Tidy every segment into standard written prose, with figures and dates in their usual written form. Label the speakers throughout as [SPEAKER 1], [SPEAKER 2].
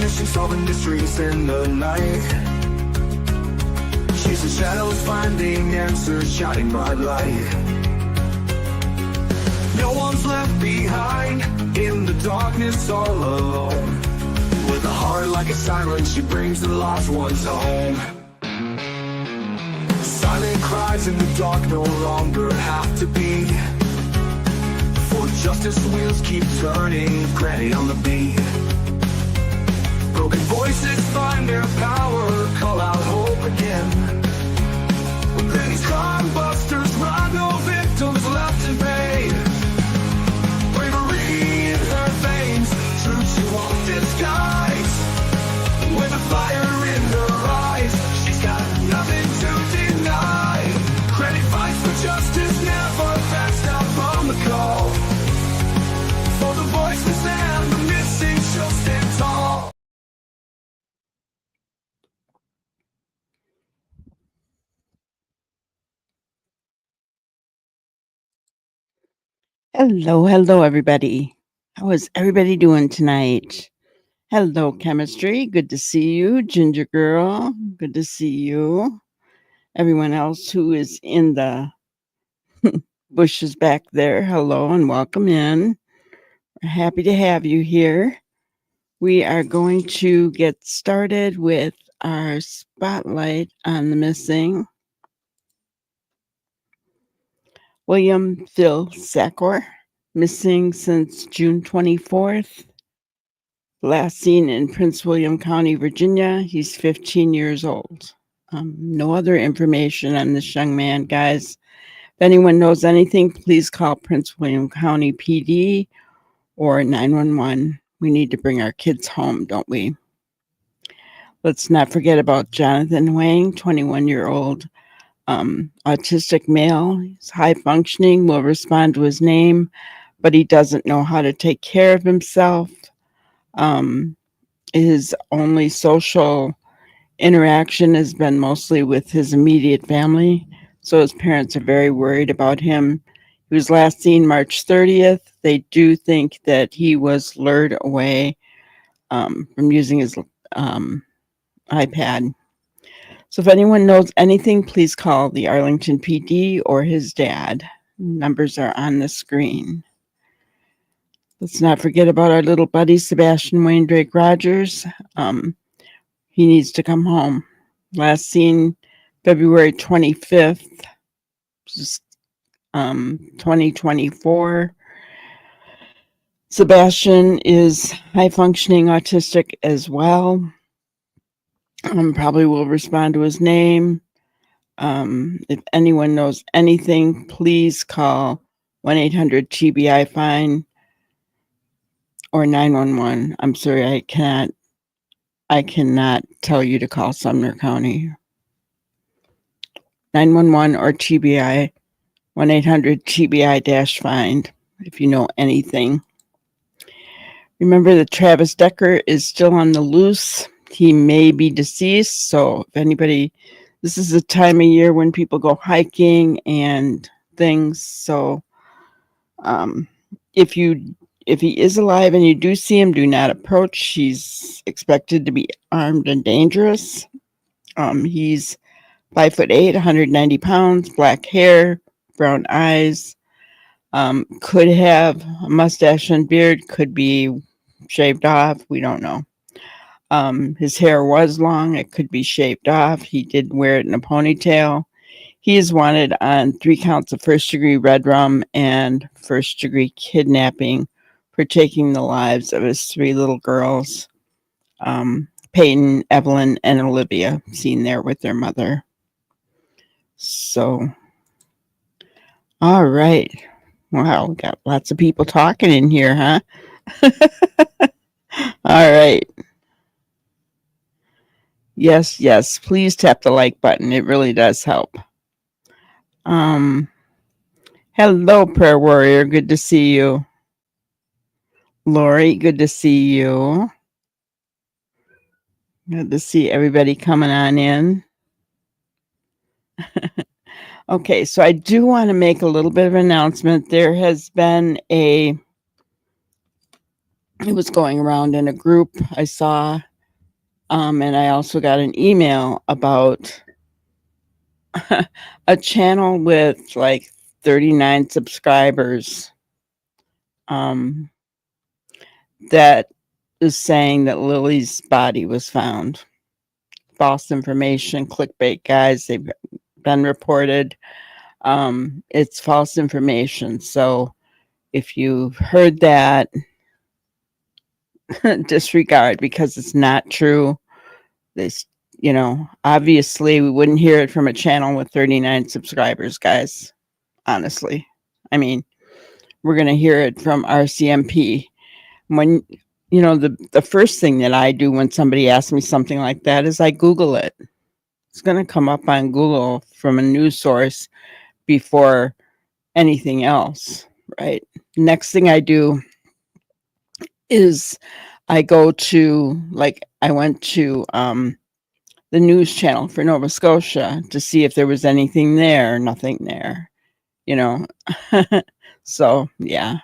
[SPEAKER 1] mission, solving mysteries in the night. Chasing shadows, finding answers, shining bright light. No one's left behind, in the darkness all alone. With a heart like a siren, she brings the lost ones home. Silent cries in the dark no longer have to be, for justice wheels keep turning, granny on the beat. Broken voices find their power, call out hope again. When Granny's crime busters run, no victims left in pain. Bravery in her veins, truth she won't disguise. With a fire in her eyes, she's got nothing to deny. Granny fights for justice, never backs down from the call. For the voiceless and the missing, she'll stand tall.
[SPEAKER 2] Hello, everybody. How is everybody doing tonight? Hello, chemistry. Good to see you. Ginger girl. Good to see you. Everyone else who is in the bushes back there, hello and welcome in. We're happy to have you here. We are going to get started with our spotlight on the missing. William Phil Sackor, missing since June 24th. Last seen in Prince William County, Virginia. He's 15 years old. No other information on this young man, guys. If anyone knows anything, please call Prince William County PD or 911. We need to bring our kids home, don't we? Let's not forget about Jonathan Wang, 21-year-old autistic male. He's high functioning, will respond to his name, but he doesn't know how to take care of himself. His only social interaction has been mostly with his immediate family, so his parents are very worried about him. He was last seen March 30th. They do think that he was lured away from using his iPad. So if anyone knows anything, please call the Arlington PD or his dad. Numbers are on the screen. Let's not forget about our little buddy, Sebastian Wayne Drake Rogers. He needs to come home. Last seen February 25th, 2024. Sebastian is high-functioning autistic as well. Probably will respond to his name. If anyone knows anything, please call 1-800-TBI-FINE or 911. I'm sorry, I cannot tell you to call Sumner County. 911 or TBI, 1-800-TBI-FIND if you know anything. Remember that Travis Decker is still on the loose. He may be deceased, so if anybody, this is the time of year when people go hiking and things, so if he is alive and you do see him, do not approach. He's expected to be armed and dangerous. He's 5'8", 190 pounds, black hair, brown eyes. Could have a mustache and beard, could be shaved off. We don't know. His hair was long. It could be shaved off. He did wear it in a ponytail. He is wanted on 3 counts of first-degree red rum and first-degree kidnapping for taking the lives of his 3 little girls, Peyton, Evelyn, and Olivia, seen there with their mother. So, all right. Wow, we got lots of people talking in here, huh? All right. Yes, please tap the like button. It really does help. Hello, Prayer Warrior. Good to see you. Lori, good to see you. Good to see everybody coming on in. Okay, so I do want to make a little bit of an announcement. There has been it was going around in a group I saw And I also got an email about a channel with like 39 subscribers um, that is saying that Lily's body was found. False information, clickbait, guys. They've been reported. It's false information. So if you've heard that, disregard, because it's not true. This, obviously we wouldn't hear it from a channel with 39 subscribers, guys. Honestly, I mean, we're going to hear it from RCMP. When, the first thing that I do when somebody asks me something like that is I Google it. It's going to come up on Google from a news source before anything else, right? Next thing I do is I go to, like, I went to the news channel for Nova Scotia to see if there was anything there. Nothing there, you know. So, yeah.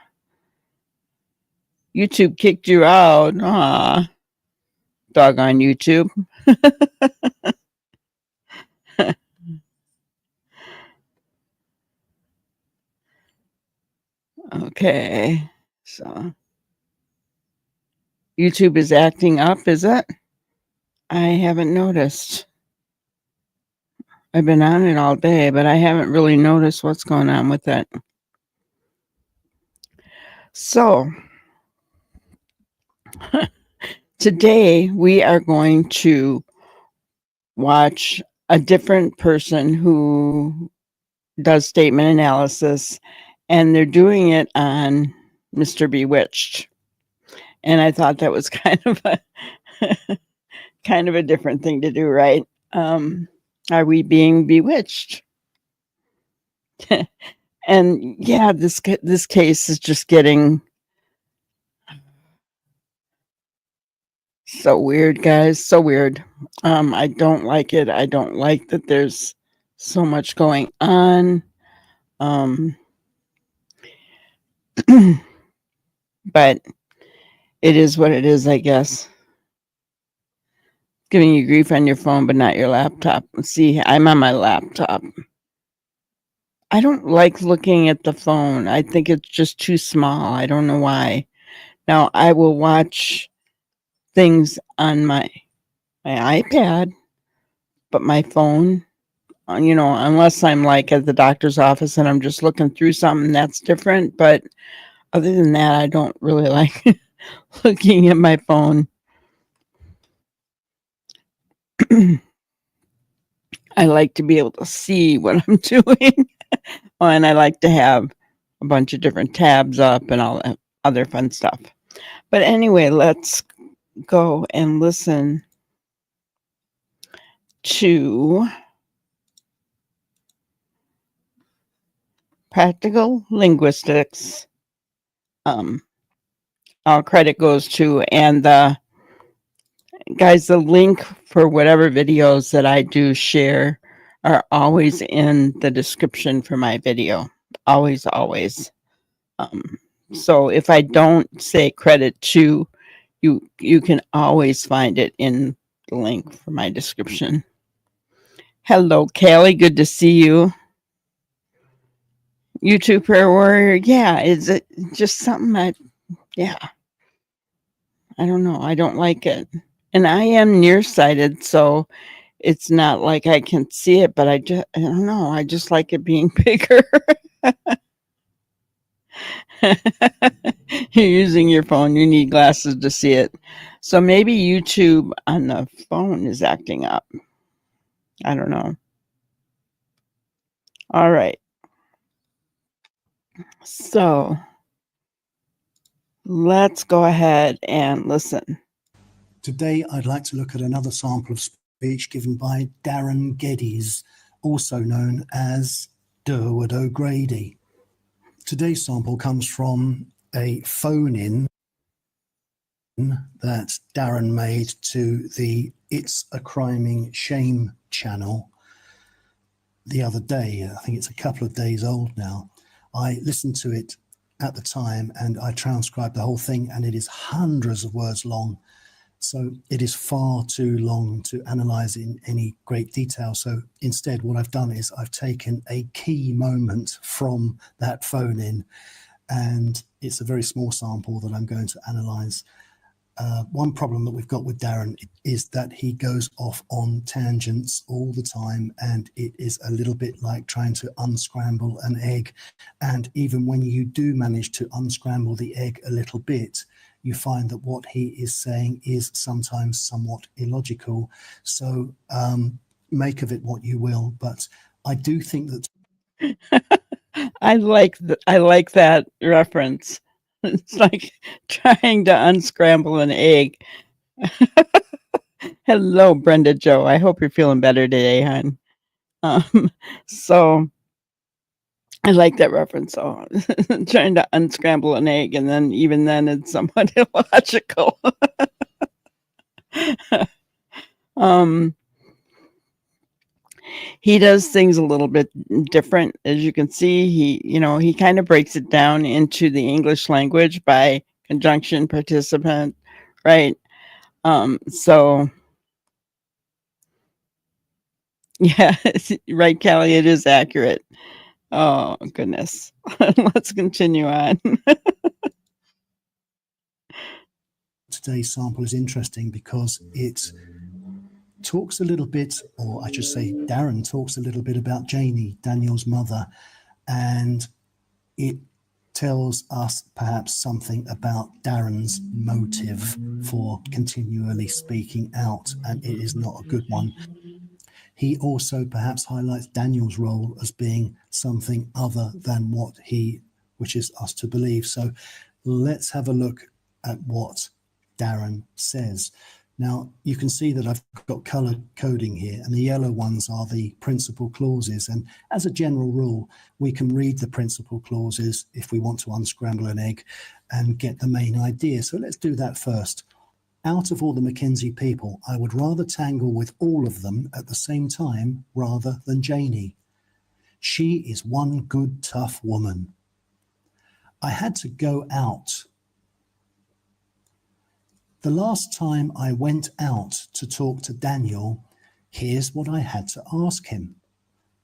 [SPEAKER 2] YouTube kicked you out. Ah, doggone YouTube. Okay. So, YouTube is acting up, is it? I haven't noticed. I've been on it all day, but I haven't really noticed what's going on with it. So, today we are going to watch a different person who does statement analysis, and they're doing it on Mr. Bewitched. And I thought that was kind of a different thing to do, right? Are we being bewitched? And yeah, this case is just getting so weird, guys. So weird. I don't like it. I don't like that there's so much going on. But it is what it is, I guess. Giving you grief on your phone, but not your laptop. See, I'm on my laptop. I don't like looking at the phone. I think it's just too small. I don't know why. Now, I will watch things on my iPad, but my phone, unless I'm like at the doctor's office and I'm just looking through something, that's different. But other than that, I don't really like looking at my phone. I like to be able to see what I'm doing. And I like to have a bunch of different tabs up and all that other fun stuff. But anyway, let's go and listen to Practical Linguistics. All credit goes to, and the link for whatever videos that I do share are always in the description for my video. Always, always. So if I don't say credit to you can always find it in the link for my description. Hello, Callie. Good to see you. YouTube prayer warrior. Yeah, is it just something I don't know. I don't like it. And I am nearsighted, so it's not like I can see it, but I don't know. I just like it being bigger. You're using your phone. You need glasses to see it. So maybe YouTube on the phone is acting up. I don't know. All right. So let's go ahead and listen.
[SPEAKER 3] Today, I'd like to look at another sample of speech given by Darren Geddes, also known as Durward O'Grady. Today's sample comes from a phone-in that Darren made to the It's a Criming Shame channel the other day. I think it's a couple of days old now. I listened to it at the time and I transcribed the whole thing, and it is hundreds of words long. So it is far too long to analyze in any great detail. So instead, what I've done is I've taken a key moment from that phone in, and it's a very small sample that I'm going to analyze. One problem that we've got with Darren is that he goes off on tangents all the time, and it is a little bit like trying to unscramble an egg. And even when you do manage to unscramble the egg a little bit, you find that what he is saying is sometimes somewhat illogical. So make of it what you will. But I do think that
[SPEAKER 2] I like that reference. It's like trying to unscramble an egg. Hello, Brenda Joe. I hope you're feeling better today, hon. So I like that reference. So trying to unscramble an egg, and then even then it's somewhat illogical. um, he does things a little bit different, as you can see. He kind of breaks it down into the English language by conjunction, participant, right? So yeah, right, Callie, it is accurate. Oh goodness. Let's continue on.
[SPEAKER 3] today's sample is interesting because it talks a little bit, or I should say Darren talks a little bit about Janie, Daniel's mother, and it tells us perhaps something about Darren's motive for continually speaking out, and it is not a good one. He also perhaps highlights Daniel's role as being something other than what he wishes us to believe. So let's have a look at what Darren says. Now, you can see that I've got color coding here, and the yellow ones are the principal clauses. And as a general rule, we can read the principal clauses if we want to unscramble an egg and get the main idea. So let's do that first. Out of all the Mackenzie people, I would rather tangle with all of them at the same time rather than Janie. She is one good, tough woman. I had to go out. The last time I went out to talk to Daniel, here's what I had to ask him.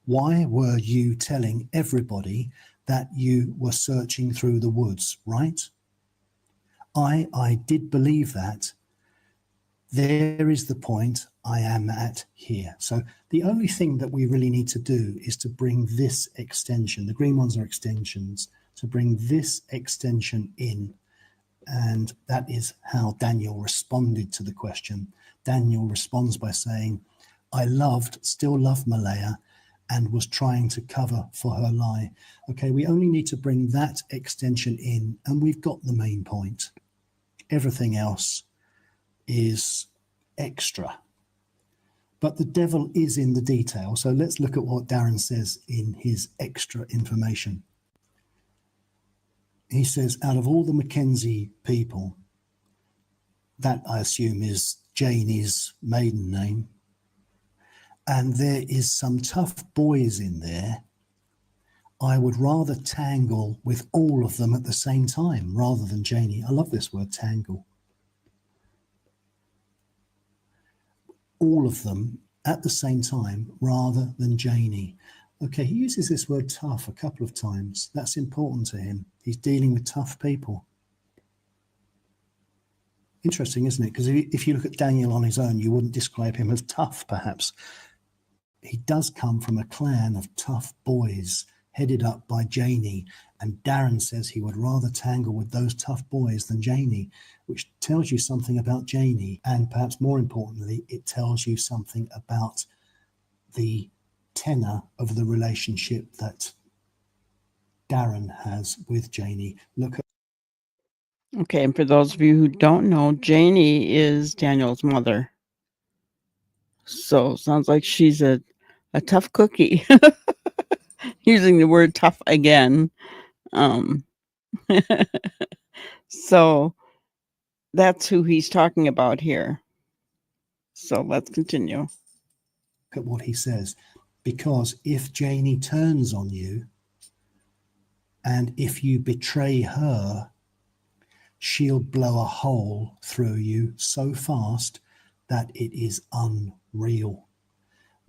[SPEAKER 3] Why were you telling everybody that you were searching through the woods, right? I did believe that. There is the point I am at here. So the only thing that we really need to do is to bring this extension, the green ones are extensions, to bring this extension in. And that is how Daniel responded to the question. Daniel responds by saying, I still love Malaya, and was trying to cover for her lie. Okay, we only need to bring that extension in, and we've got the main point. Everything else is extra. But the devil is in the detail. So let's look at what Darren says in his extra information. He says, out of all the Mackenzie people, that I assume is Janie's maiden name, and there is some tough boys in there, I would rather tangle with all of them at the same time rather than Janie. I love this word, tangle. All of them at the same time rather than Janie. Okay, he uses this word tough a couple of times. That's important to him. He's dealing with tough people. Interesting, isn't it? Because if you look at Daniel on his own, you wouldn't describe him as tough, perhaps. He does come from a clan of tough boys headed up by Janie, and Darren says he would rather tangle with those tough boys than Janie, which tells you something about Janie, and perhaps more importantly, it tells you something about the tenor of the relationship that Darren has with Janie. Look at
[SPEAKER 2] Okay, and for those of you who don't know, Janie is Daniel's mother. So sounds like she's a tough cookie. Using the word tough again. So that's who he's talking about here. So let's continue.
[SPEAKER 3] Look at what he says. Because if Janie turns on you, and if you betray her, she'll blow a hole through you so fast that it is unreal.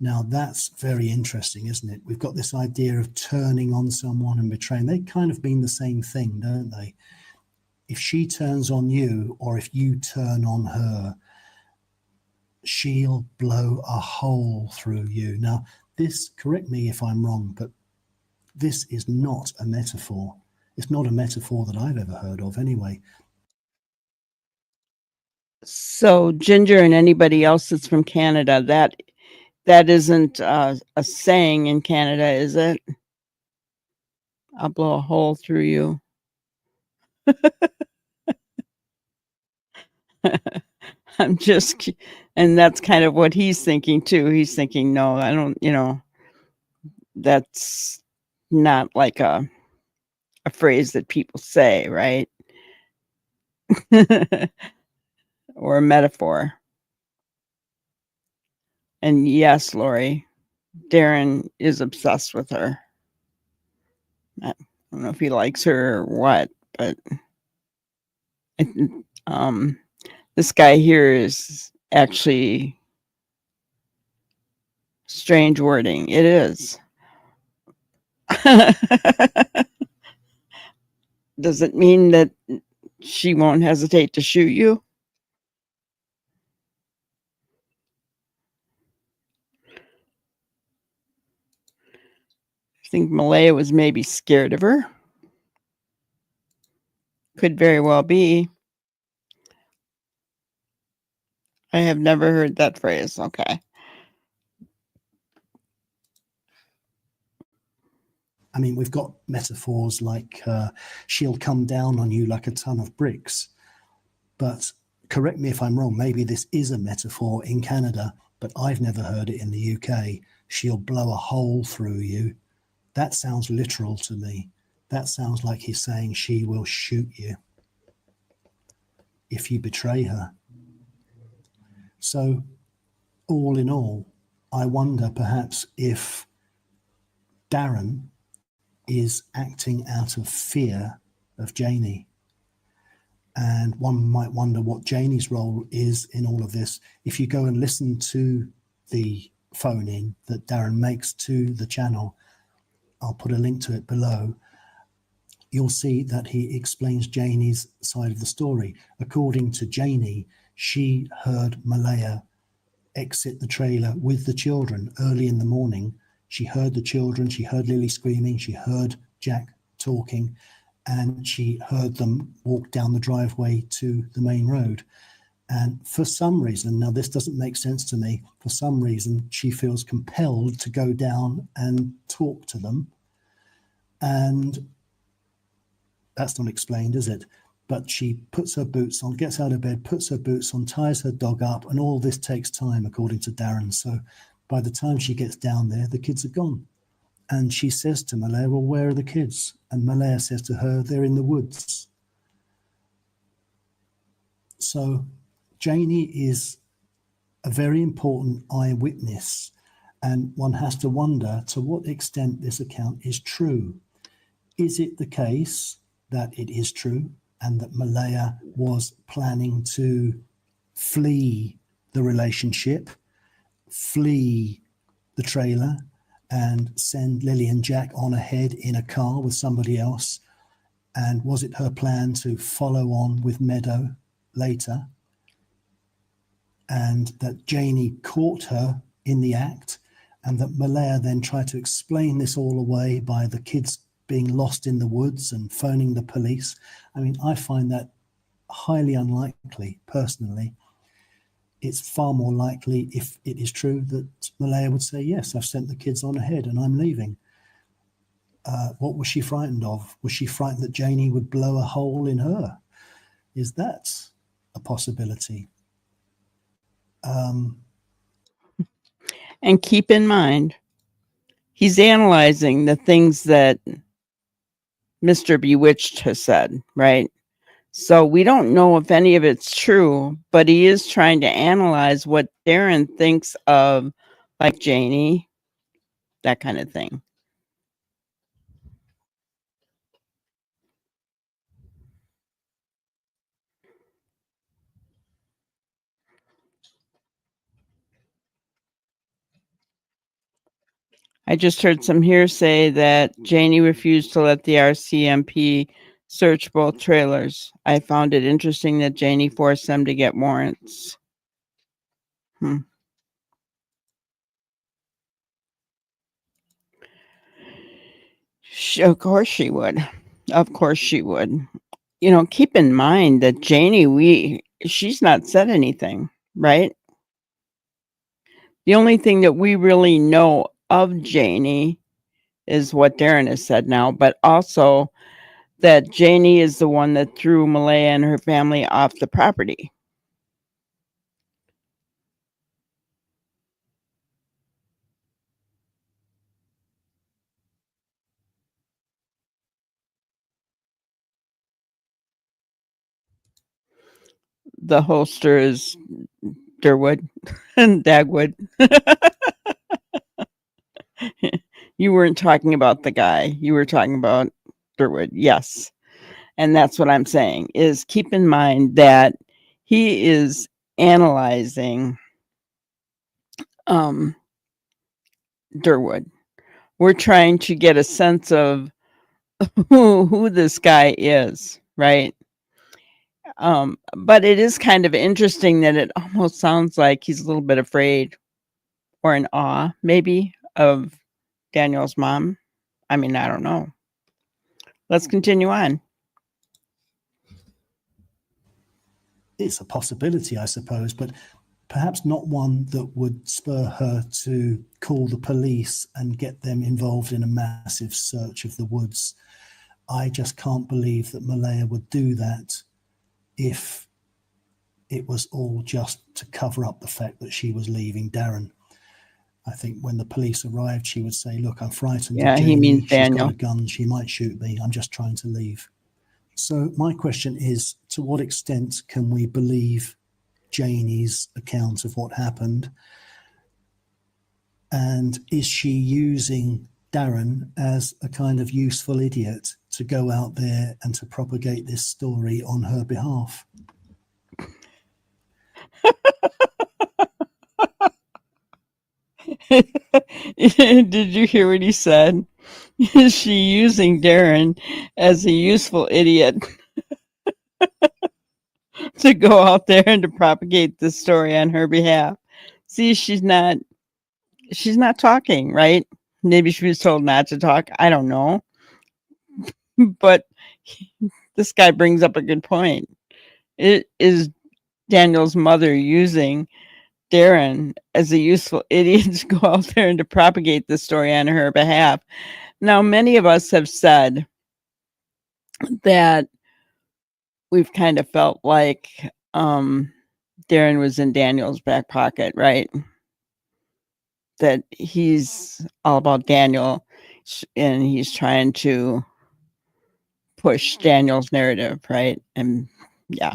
[SPEAKER 3] Now, that's very interesting, isn't it? We've got this idea of turning on someone and betraying. They kind of mean the same thing, don't they? If she turns on you or if you turn on her, she'll blow a hole through you. Now, this, correct me if I'm wrong, but this is not a metaphor. It's not a metaphor that I've ever heard of anyway.
[SPEAKER 2] So Ginger and anybody else that's from Canada, that isn't a saying in Canada, is it? I'll blow a hole through you. I'm just, and that's kind of what he's thinking too. He's thinking, no, I don't, that's not like a phrase that people say, right? Or a metaphor. And yes, Lori, Darren is obsessed with her. I don't know if he likes her or what, but this guy here is actually strange wording. It is. Does it mean that she won't hesitate to shoot you? I think Malaya was maybe scared of her. Could very well be. I have never heard that phrase. Okay.
[SPEAKER 3] I mean, we've got metaphors like she'll come down on you like a ton of bricks. But correct me if I'm wrong, maybe this is a metaphor in Canada, but I've never heard it in the UK. She'll blow a hole through you. That sounds literal to me. That sounds like he's saying she will shoot you if you betray her. So, all in all, I wonder perhaps if Darren is acting out of fear of Janie. And one might wonder what Janie's role is in all of this. If you go and listen to the phone in that Darren makes to the channel, I'll put a link to it below, you'll see that he explains Janie's side of the story. According to Janie, she heard Malaya exit the trailer with the children early in the morning. She heard the children, she heard Lilly screaming, she heard Jack talking, and she heard them walk down the driveway to the main road. And for some reason, now this doesn't make sense to me, for some reason she feels compelled to go down and talk to them. And that's not explained, is it? But she puts her boots on, gets out of bed, puts her boots on, ties her dog up, and all this takes time, according to Darren. So by the time she gets down there, the kids are gone. And she says to Malaya, well, where are the kids? And Malaya says to her, they're in the woods. So Janie is a very important eyewitness, and one has to wonder to what extent this account is true. Is it the case that it is true and that Malaya was planning to flee the relationship, flee the trailer, and send Lilly and Jack on ahead in a car with somebody else? And was it her plan to follow on with Meadow later? And that Janie caught her in the act, and that Malaya then tried to explain this all away by the kids being lost in the woods and phoning the police? I mean, I find that highly unlikely, personally. It's far more likely, if it is true, that Malaya would say, yes, I've sent the kids on ahead and I'm leaving. What was she frightened of? Was she frightened that Janie would blow a hole in her? Is that a possibility?
[SPEAKER 2] And keep in mind, he's analyzing the things that Mr. Bewitched has said, right? So we don't know if any of it's true, but he is trying to analyze what Darren thinks of, like Janie, that kind of thing. I just heard some hearsay that Janie refused to let the RCMP search both trailers. I found it interesting that Janie forced them to get warrants. Of course she would. Of course she would. Keep in mind that Janie, she's not said anything, right? The only thing that we really know of Janie is what Darren has said now, but also that Janie is the one that threw Malaya and her family off the property. The holster is Durwood and Dagwood. You weren't talking about the guy. You were talking about Durwood. Yes. And that's what I'm saying is keep in mind that he is analyzing Durwood. We're trying to get a sense of who this guy is, right? But it is kind of interesting that it almost sounds like he's a little bit afraid or in awe, maybe, of Daniel's mom. I mean, I don't know. Let's continue on.
[SPEAKER 3] It's a possibility, I suppose, but perhaps not one that would spur her to call the police and get them involved in a massive search of the woods. I just can't believe that Malaya would do that if it was all just to cover up the fact that she was leaving Darren. I think when the police arrived, she would say, look, I'm frightened
[SPEAKER 2] Yeah,
[SPEAKER 3] of
[SPEAKER 2] he
[SPEAKER 3] Janie.
[SPEAKER 2] means
[SPEAKER 3] She's got
[SPEAKER 2] Daniel.
[SPEAKER 3] a gun. She might shoot me. I'm just trying to leave. So my question is, to what extent can we believe Janie's account of what happened? And is she using Darren as a kind of useful idiot to go out there and to propagate this story on her behalf?
[SPEAKER 2] Did you hear what he said? Is she using Darren as a useful idiot to go out there and to propagate this story on her behalf? See, she's not talking, right? Maybe she was told not to talk. I don't know. But this guy brings up a good point. It is Daniel's mother using Darren as a useful idiot to go out there and to propagate the story on her behalf. Now, many of us have said that we've kind of felt like Darren was in Daniel's back pocket, right? That he's all about Daniel and he's trying to push Daniel's narrative, right? And yeah.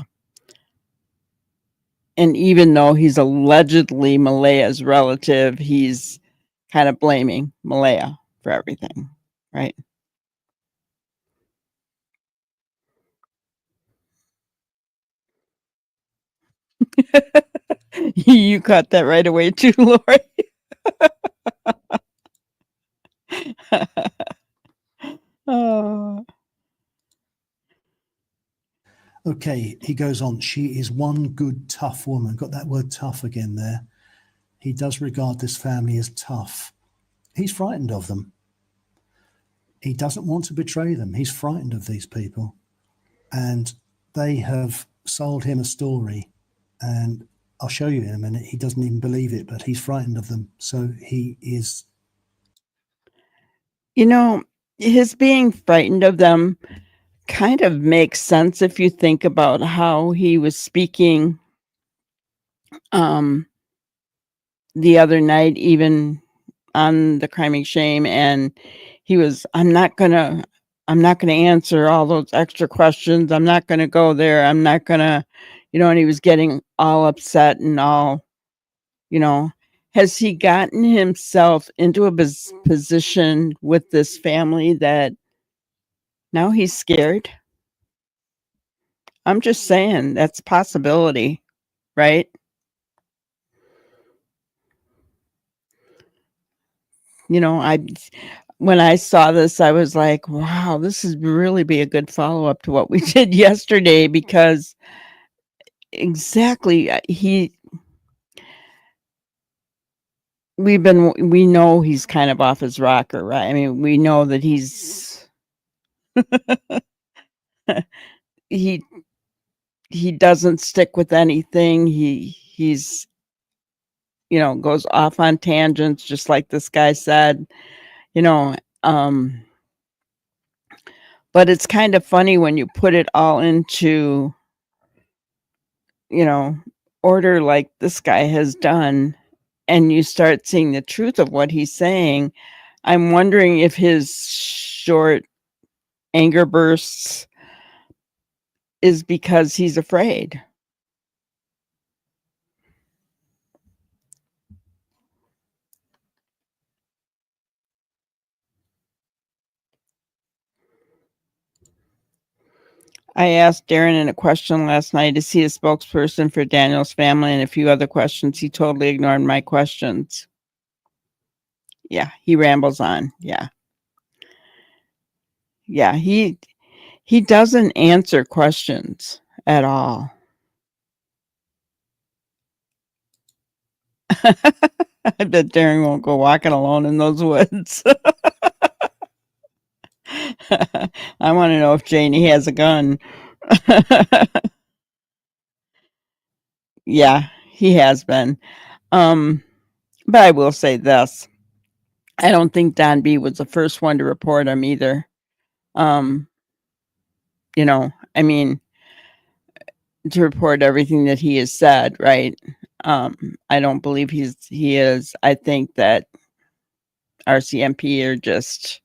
[SPEAKER 2] And even though he's allegedly Malaya's relative, he's kind of blaming Malaya for everything, right? You caught that right away too, Lori. Oh.
[SPEAKER 3] Okay, he goes on. She is one good, tough woman. Got that word tough again there. He does regard this family as tough. He's frightened of them. He doesn't want to betray them. He's frightened of these people. And they have sold him a story. And I'll show you in a minute. He doesn't even believe it, but he's frightened of them. So he is.
[SPEAKER 2] His being frightened of them kind of makes sense if you think about how he was speaking the other night, even on the Criming Shame, and he was, I'm not gonna answer all those extra questions. I'm not gonna go there. I'm not gonna, and he was getting all upset and all, has he gotten himself into a position with this family that now he's scared? I'm just saying that's a possibility, right? when I saw this, I was like, wow, this is really be a good follow up to what we did yesterday, because exactly we know he's kind of off his rocker, right? I mean, we know that he he doesn't stick with anything. He's goes off on tangents, just like this guy said, you know, um but it's kind of funny when you put it all into, you know, order like this guy has done, and you start seeing the truth of what he's saying. I'm wondering if his short anger bursts is because he's afraid. I asked Darren in a question last night, is he a spokesperson for Daniel's family, and a few other questions. He totally ignored my questions. Yeah, he rambles on. Yeah. Yeah, he doesn't answer questions at all. I bet Darren won't go walking alone in those woods. I want to know if Janie has a gun. Yeah, he has been. But I will say this. I don't think Don B was the first one to report him either. I mean, to report everything that he has said, right? I don't believe he is. I think that RCMP are just,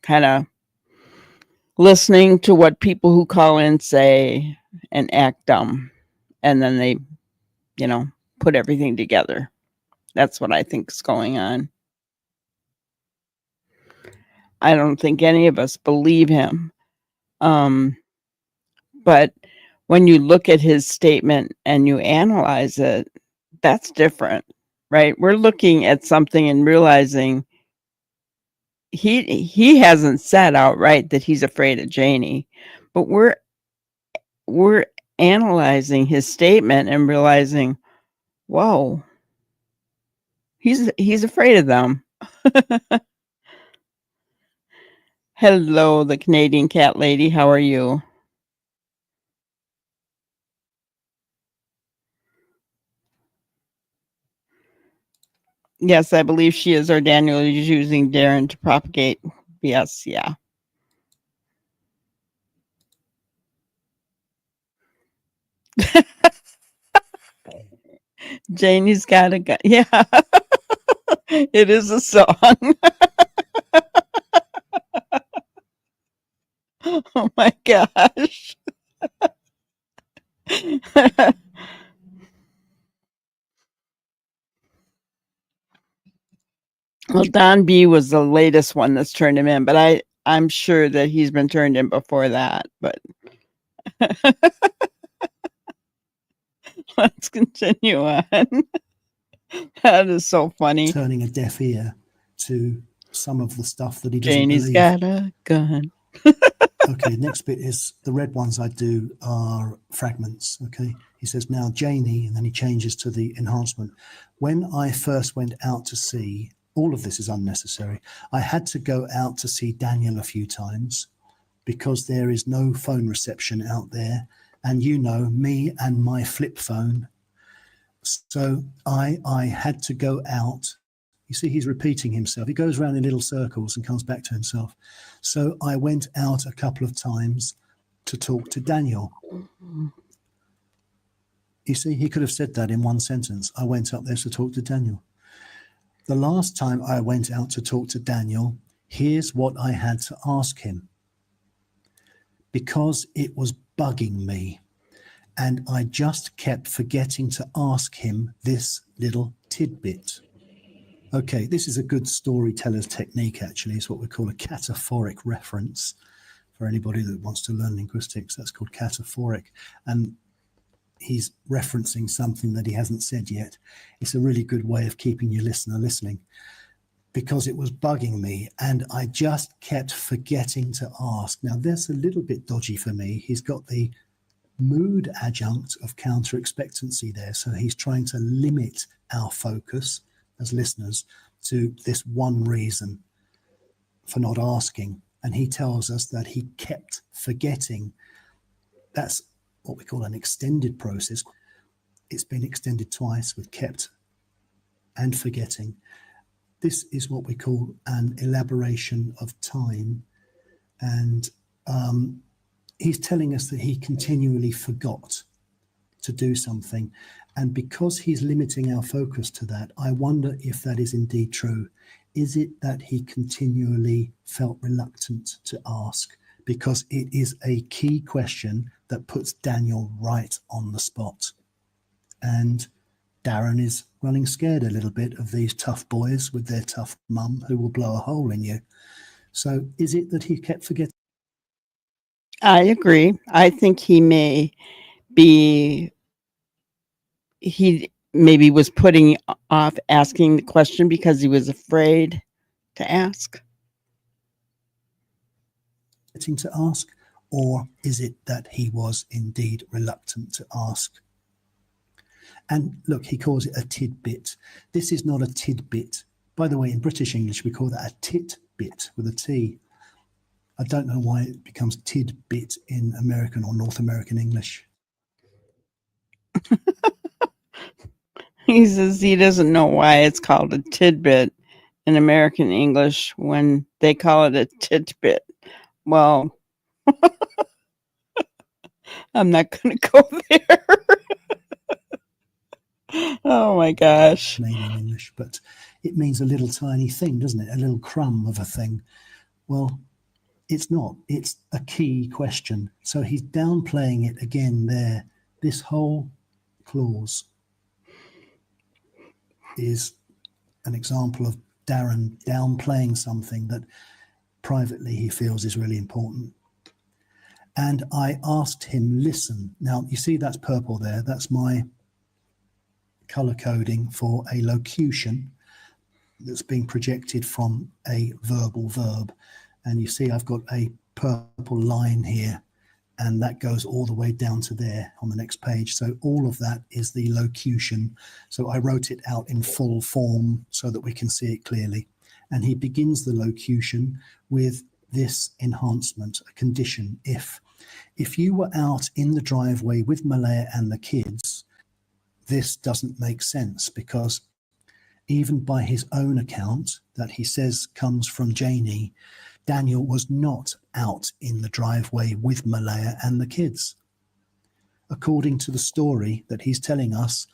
[SPEAKER 2] kind of listening to what people who call in say and act dumb. And then they, put everything together. That's what I think is going on. I don't think any of us believe him. But when you look at his statement and you analyze it, that's different, right? We're looking at something and realizing he hasn't said outright that he's afraid of Janie, but we're analyzing his statement and realizing, whoa, he's afraid of them. Hello, the Canadian cat lady. How are you? Yes, I believe she is, or Daniel is using Darren to propagate. Yes, yeah. Janie's got a gun. Yeah, it is a song. Oh my gosh. Well, Don B was the latest one that's turned him in, but I'm sure that he's been turned in before that. But let's continue on. That is so funny.
[SPEAKER 3] Turning a deaf ear to some of the stuff that he doesn't
[SPEAKER 2] Janie's
[SPEAKER 3] believe.
[SPEAKER 2] got a gun.
[SPEAKER 3] Okay, next bit is the red ones I do are fragments. Okay, he says, now Janie, and then he changes to the enhancement. When I first went out to sea, all of this is unnecessary. I had to go out to see Daniel a few times because there is no phone reception out there. And me and my flip phone. So I had to go out. You see, he's repeating himself. He goes around in little circles and comes back to himself. So I went out a couple of times to talk to Daniel. You see, he could have said that in one sentence. I went up there to talk to Daniel. The last time I went out to talk to Daniel, here's what I had to ask him. Because it was bugging me. And I just kept forgetting to ask him this little tidbit. Okay, this is a good storyteller's technique, actually. It's what we call a cataphoric reference. For anybody that wants to learn linguistics, that's called cataphoric. And he's referencing something that he hasn't said yet. It's a really good way of keeping your listener listening, because it was bugging me and I just kept forgetting to ask. Now, that's a little bit dodgy for me. He's got the mood adjunct of counter expectancy there. So he's trying to limit our focus as listeners to this one reason for not asking. And he tells us that he kept forgetting. That's what we call an extended process. It's been extended twice with kept and forgetting. This is what we call an elaboration of time. And he's telling us that he continually forgot to do something. And because he's limiting our focus to that, I wonder if that is indeed true. Is it that he continually felt reluctant to ask? Because it is a key question that puts Daniel right on the spot. And Darren is running scared a little bit of these tough boys with their tough mum who will blow a hole in you. So is it that he kept forgetting?
[SPEAKER 2] I agree. I think he maybe was putting off asking the question because he was afraid to ask.
[SPEAKER 3] To ask, or is it that he was indeed reluctant to ask? And look, he calls it a tidbit. This is not a tidbit. By the way, in British English, we call that a titbit with a T. I don't know why it becomes tidbit in American or North American English.
[SPEAKER 2] He says he doesn't know why it's called a tidbit in American English when they call it a titbit. Well, I'm not going to go there. Oh my gosh.
[SPEAKER 3] Canadian English, but it means a little tiny thing, doesn't it? A little crumb of a thing. Well, it's not. It's a key question. So he's downplaying it again there. This whole clause is an example of Darren downplaying something that privately he feels is really important. And I asked him, listen. Now, you see that's purple there. That's my color coding for a locution that's being projected from a verbal verb. And you see I've got a purple line here, and that goes all the way down to there on the next page. So all of that is the locution. So I wrote it out in full form so that we can see it clearly. And he begins the locution with this enhancement, a condition. If you were out in the driveway with Malaya and the kids, this doesn't make sense, because even by his own account that he says comes from Janie, Daniel was not out in the driveway with Malaya and the kids. According to the story that he's telling us,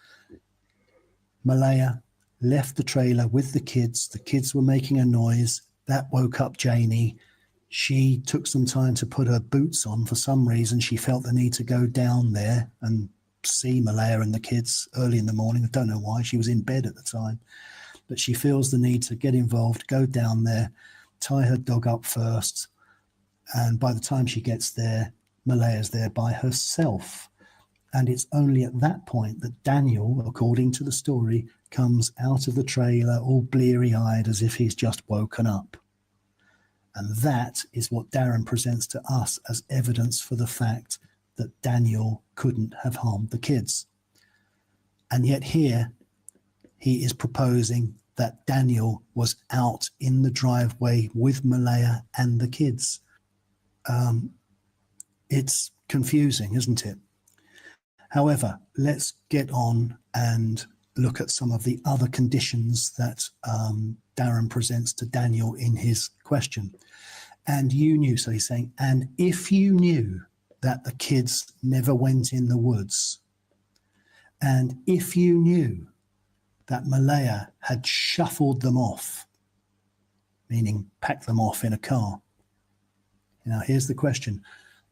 [SPEAKER 3] Malaya left the trailer with the kids. The kids were making a noise. That woke up Janie. She took some time to put her boots on. For some reason, she felt the need to go down there and see Malaya and the kids early in the morning. I don't know why. She was in bed at the time. But she feels the need to get involved, go down there, tie her dog up first. And by the time she gets there, Malaya's there by herself. And it's only at that point that Daniel, according to the story, comes out of the trailer all bleary-eyed as if he's just woken up. And that is what Darren presents to us as evidence for the fact that Daniel couldn't have harmed the kids. And yet here he is proposing that Daniel was out in the driveway with Malaya and the kids. It's confusing, isn't it? However, let's get on and look at some of the other conditions that Darren presents to Daniel in his question. And you knew, so he's saying, and if you knew that the kids never went in the woods, and if you knew that Malaya had shuffled them off, meaning packed them off in a car. Now, here's the question.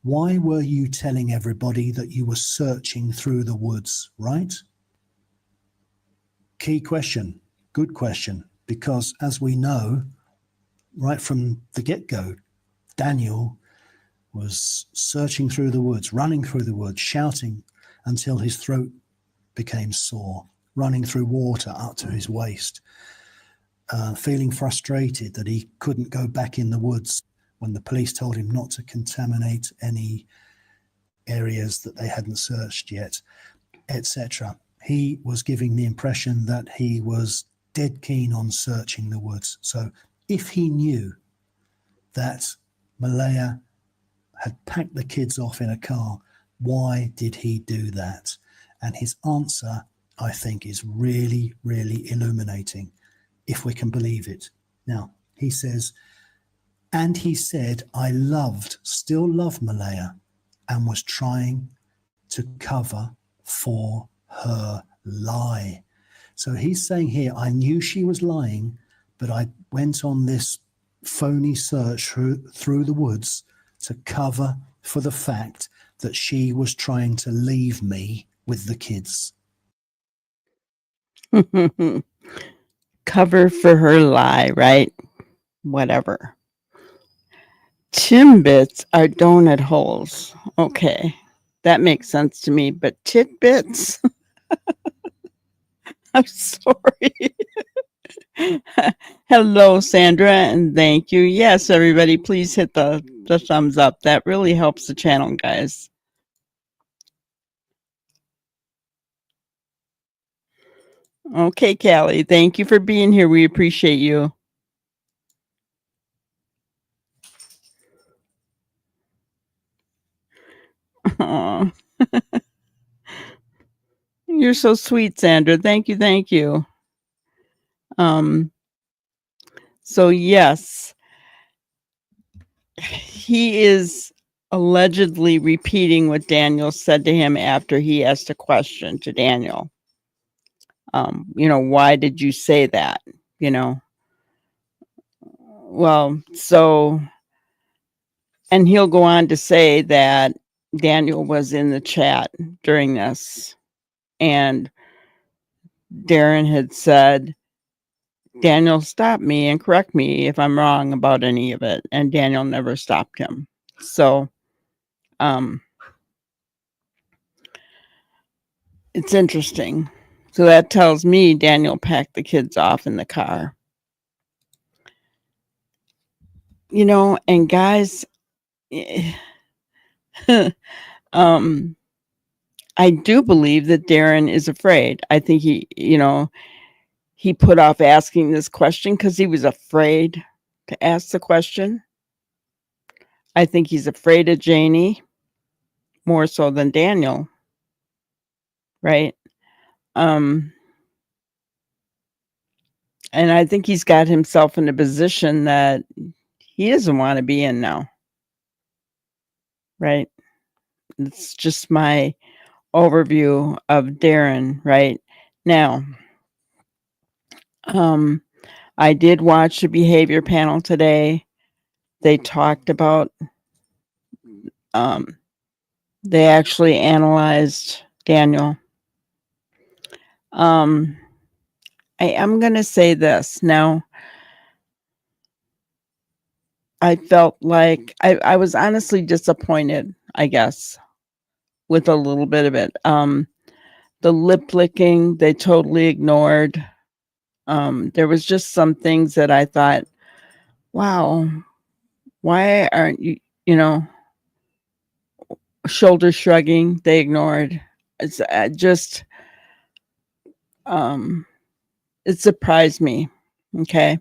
[SPEAKER 3] Why were you telling everybody that you were searching through the woods, right? Key question, good question, because as we know, right from the get-go, Daniel was searching through the woods, running through the woods, shouting until his throat became sore, running through water up to his waist, feeling frustrated that he couldn't go back in the woods when the police told him not to contaminate any areas that they hadn't searched yet, etc. He was giving the impression that he was dead keen on searching the woods. So if he knew that Malaya had packed the kids off in a car, why did he do that? And his answer, I think, is really, really illuminating, if we can believe it. Now, he says, and he said, I still love Malaya, and was trying to cover for her lie. So he's saying here, I knew she was lying, but I went on this phony search through the woods to cover for the fact that she was trying to leave me with the kids.
[SPEAKER 2] Cover for her lie, right? Whatever. Timbits are donut holes. Okay, that makes sense to me, but titbits? I'm sorry. Hello, Sandra, and thank you. Yes, everybody, please hit the thumbs up. That really helps the channel, guys. Okay, Callie, thank you for being here. We appreciate you. Aw. You're so sweet, Sandra. Thank you, thank you. So yes, he is allegedly repeating what Daniel said to him after he asked a question to Daniel. Why did you say that? Well, so, and he'll go on to say that Daniel was in the chat during this, and Darren had said, Daniel, stop me and correct me if I'm wrong about any of it. And Daniel never stopped him. So, it's interesting. So that tells me Daniel packed the kids off in the car. And guys, I do believe that Darren is afraid. I think he put off asking this question because he was afraid to ask the question. I think he's afraid of Janie more so than Daniel. Right? And I think he's got himself in a position that he doesn't want to be in now. Right? It's just my overview of Darren right now. I did watch the behavior panel today. They talked about, they actually analyzed Daniel. I am going to say this now. I felt like I was honestly disappointed, I guess, with a little bit of it. The lip licking, they totally ignored. There was just some things that I thought, wow, why aren't you, shoulder shrugging, they ignored. It's just, it surprised me. Okay.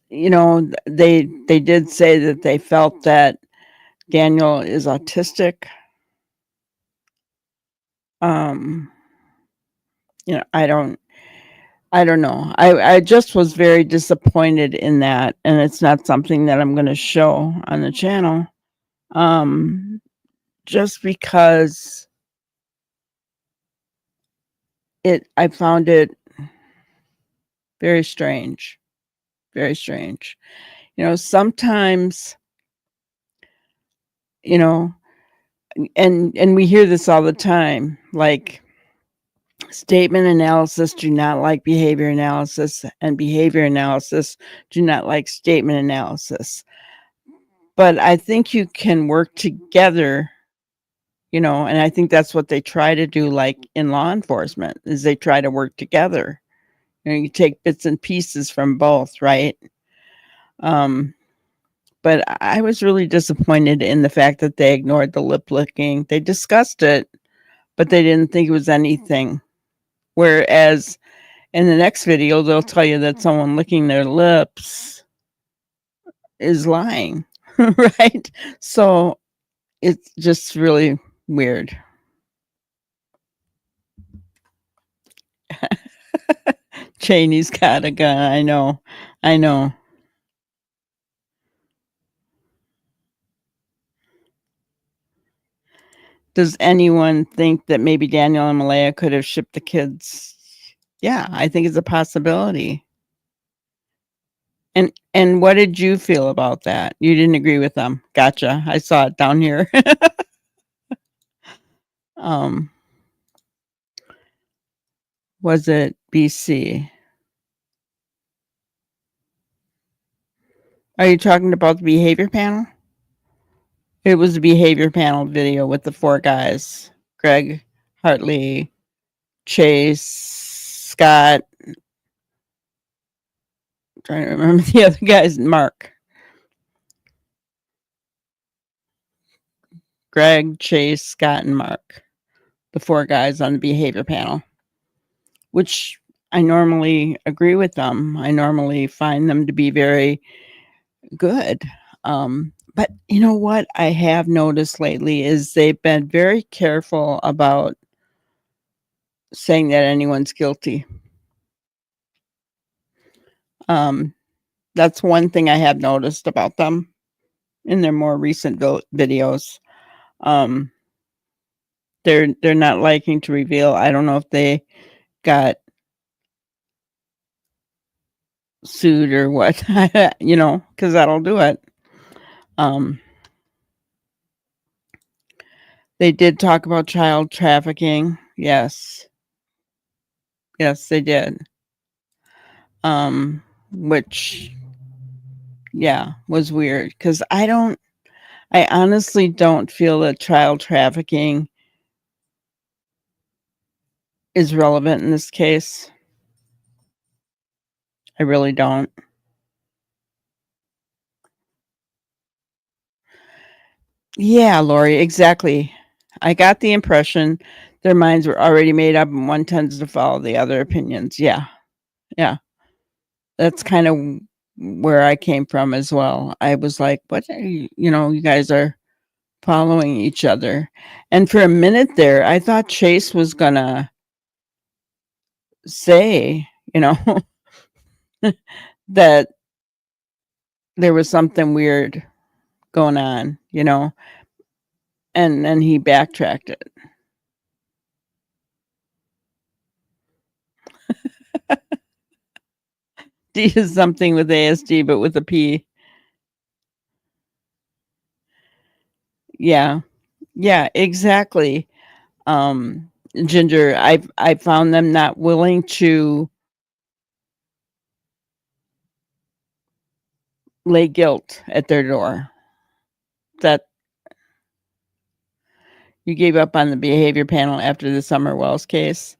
[SPEAKER 2] They did say that they felt that Daniel is autistic. I don't know. I just was very disappointed in that, and it's not something that I'm going to show on the channel. Just because I found it very strange. Very strange. Sometimes, and we hear this all the time, like statement analysis do not like behavior analysis, and behavior analysis do not like statement analysis. But I think you can work together, you know, and I think that's what they try to do, like in law enforcement, is they try to work together. You know, you take bits and pieces from both, right? Um, but I was really disappointed in the fact that they ignored the lip licking. They discussed it, but they didn't think it was anything. Whereas in the next video, they'll tell you that someone licking their lips is lying, right? So it's just really weird. Cheney's got a gun. I know. I know. Does anyone think that maybe Daniel and Malaya could have shipped the kids? Yeah, I think it's a possibility. And what did you feel about that? You didn't agree with them. Gotcha. I saw it down here. um, was it BC? Are you talking about the behavior panel? It was a behavior panel video with the 4 guys: Greg, Hartley, Chase, Scott. I'm trying to remember the other guys. Mark, Greg, Chase, Scott, and Mark. The 4 guys on the behavior panel, which I normally agree with them. I normally find them to be very good. But you know what I have noticed lately is they've been very careful about saying that anyone's guilty. That's one thing I have noticed about them in their more recent videos. They're not liking to reveal. I don't know if they got sued or what, you know, because that'll do it. They did talk about child trafficking. Yes. Yes, they did. Which, yeah, was weird because I honestly don't feel that child trafficking is relevant in this case. I really don't. Yeah, Lori, exactly. I got the impression their minds were already made up and one tends to follow the other opinions. Yeah. Yeah. That's kind of where I came from as well. I was like, what are you know, you guys are following each other. And for a minute there, I thought Chase was gonna say, you know, that there was something weird going on, you know, and then he backtracked it. D is something with ASD, but with a P. Yeah. Yeah, exactly. Ginger, I found them not willing to lay guilt at their door. That you gave up on the behavior panel after the Summer Wells case.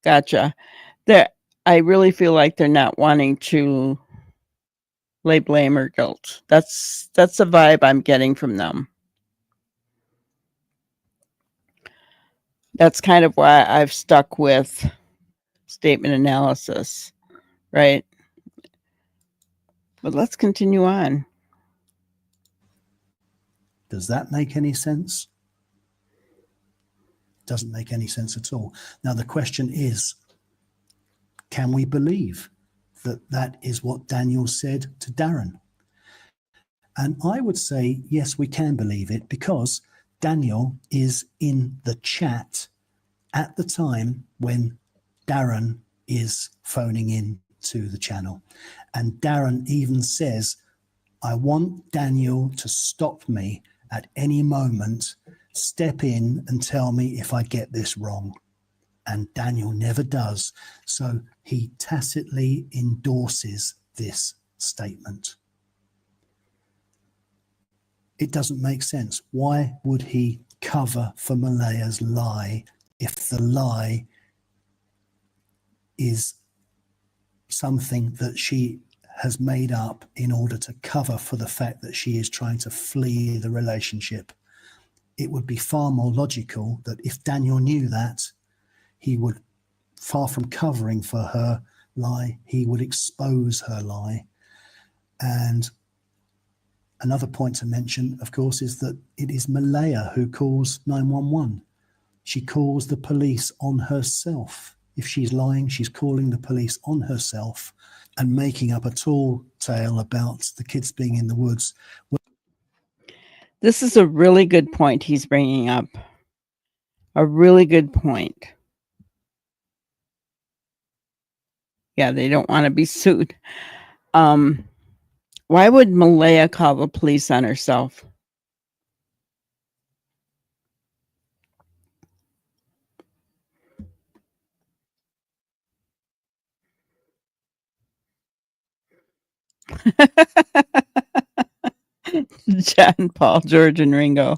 [SPEAKER 2] Gotcha. I really feel like they're not wanting to lay blame or guilt. That's the vibe I'm getting from them. That's kind of why I've stuck with statement analysis, right? But let's continue on.
[SPEAKER 3] Does that make any sense? Doesn't make any sense at all. Now, the question is, can we believe that that is what Daniel said to Darren? And I would say, yes, we can believe it because Daniel is in the chat at the time when Darren is phoning in to the channel. And Darren even says, I want Daniel to stop me at any moment, step in and tell me if I get this wrong. And Daniel never does. So he tacitly endorses this statement. It doesn't make sense. Why would he cover for Malaya's lie if the lie is something that she has made up in order to cover for the fact that she is trying to flee the relationship? It would be far more logical that if Daniel knew that, he would, far from covering for her lie, he would expose her lie. And another point to mention, of course, is that it is Malaya who calls 911. She calls the police on herself. If she's lying, she's calling the police on herself and making up a tall tale about the kids being in the woods.
[SPEAKER 2] This is a really good point he's bringing up. A really good point. Yeah, they don't want to be sued. Why would Malaya call the police on herself? John, Paul, George, and Ringo.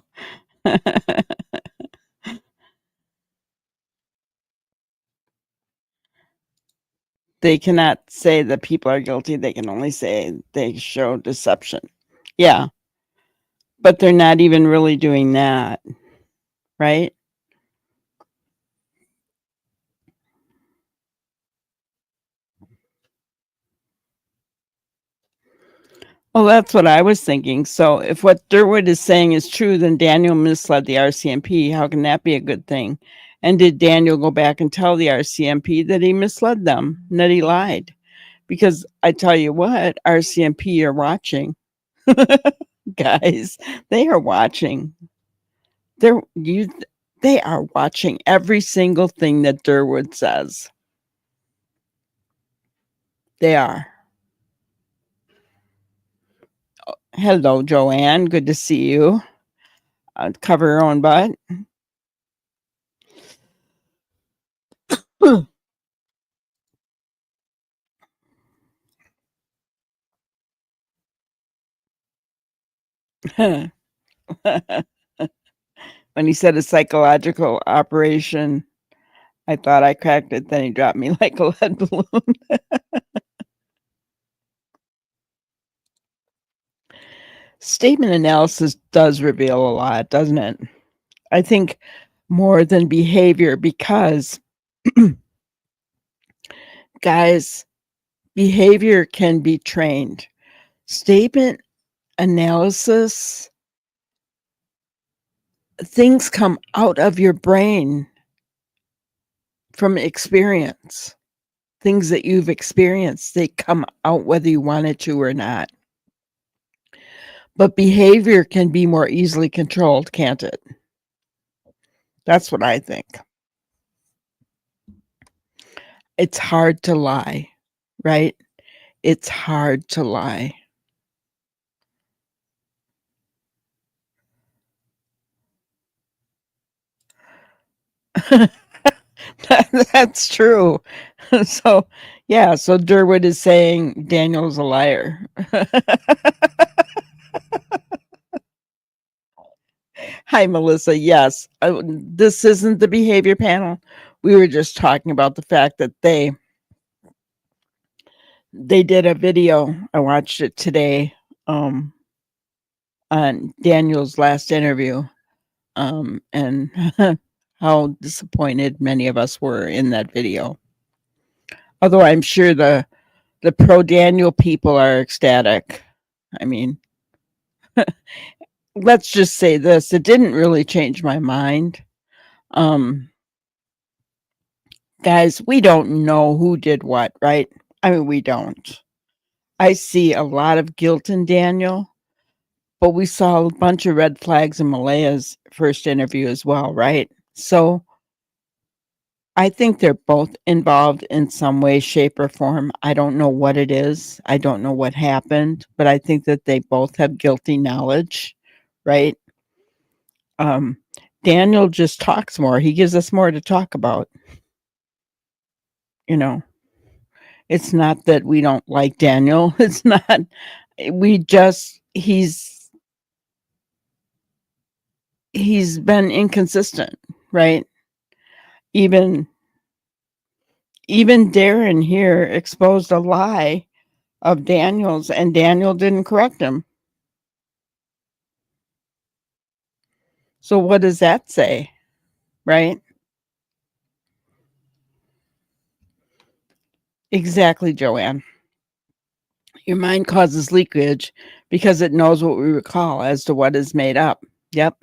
[SPEAKER 2] They cannot say that people are guilty. They can only say they show deception. Yeah. But they're not even really doing that, right? Well, that's what I was thinking. So if what Durwood is saying is true, then Daniel misled the RCMP. How can that be a good thing? And did Daniel go back and tell the RCMP that he misled them, that he lied? Because I tell you what, RCMP are watching. Guys, they are watching. They are watching every single thing that Durwood says. They are. Hello, Joanne. Good to see you. Cover your own butt. When he said a psychological operation, I thought I cracked it. Then he dropped me like a lead balloon. Statement analysis does reveal a lot, doesn't it? I think more than behavior, because guys, behavior can be trained. Statement analysis, things come out of your brain from experience. Things that you've experienced, they come out whether you wanted to or not. But behavior can be more easily controlled, can't it? That's what I think. It's hard to lie, right? It's hard to lie. That's true. So, yeah, so Durwood is saying Daniel's a liar. Hi, Melissa. Yes, this isn't the behavior panel. We were just talking about the fact that they did a video. I watched it today on Daniel's last interview, and how disappointed many of us were in that video. Although I'm sure the pro Daniel people are ecstatic. I mean, let's just say this: it didn't really change my mind. Guys, we don't know who did what, right? I mean, we don't. I see a lot of guilt in Daniel, but we saw a bunch of red flags in Malaya's first interview as well, right? So I think they're both involved in some way, shape, or form. I don't know what it is. I don't know what happened, but I think that they both have guilty knowledge, right? Daniel just talks more. He gives us more to talk about. You know, it's not that we don't like Daniel. It's not, he's he's been inconsistent, right? Even Darren here exposed a lie of Daniel's, and Daniel didn't correct him. So what does that say, right? Exactly, Joanne. Your mind causes leakage because it knows what we recall as to what is made up. Yep.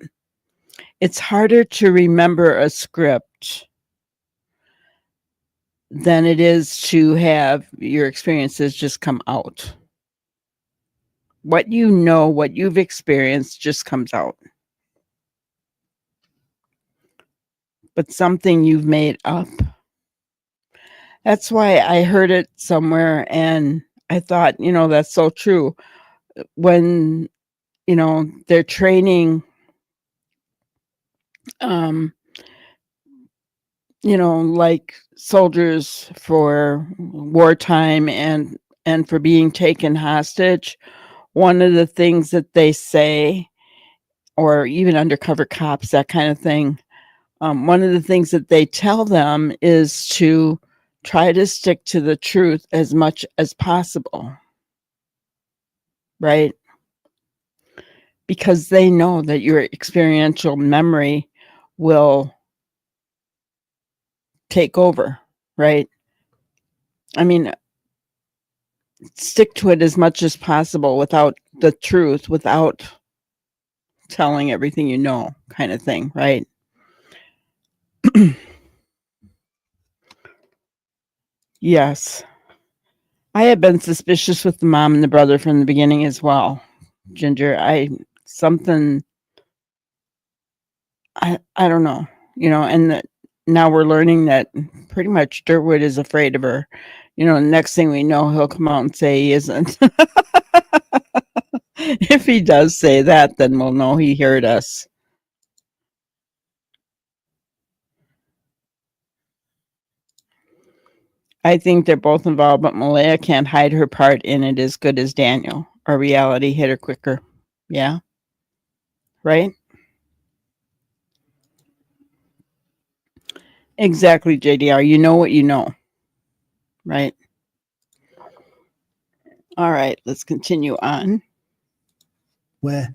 [SPEAKER 2] It's harder to remember a script than it is to have your experiences just come out. What you know, what you've experienced just comes out. But something you've made up. That's why I heard it somewhere and I thought, that's so true. When, they're training, like soldiers for wartime and for being taken hostage, one of the things that they say, or even undercover cops, that kind of thing, one of the things that they tell them is to try to stick to the truth as much as possible, right? Because they know that your experiential memory will take over, right? I mean, stick to it as much as possible without the truth, without telling everything you know, kind of thing, right? Yes. I have been suspicious with the mom and the brother from the beginning as well, Ginger. I don't know, and that now we're learning that pretty much Durwood is afraid of her. Next thing we know, he'll come out and say he isn't. If he does say that, then we'll know he heard us. I think they're both involved, but Malaya can't hide her part in it as good as Daniel. Or reality hit her quicker. Yeah. Right? Exactly, JDR. You know what you know. Right? All right, let's continue on.
[SPEAKER 3] Where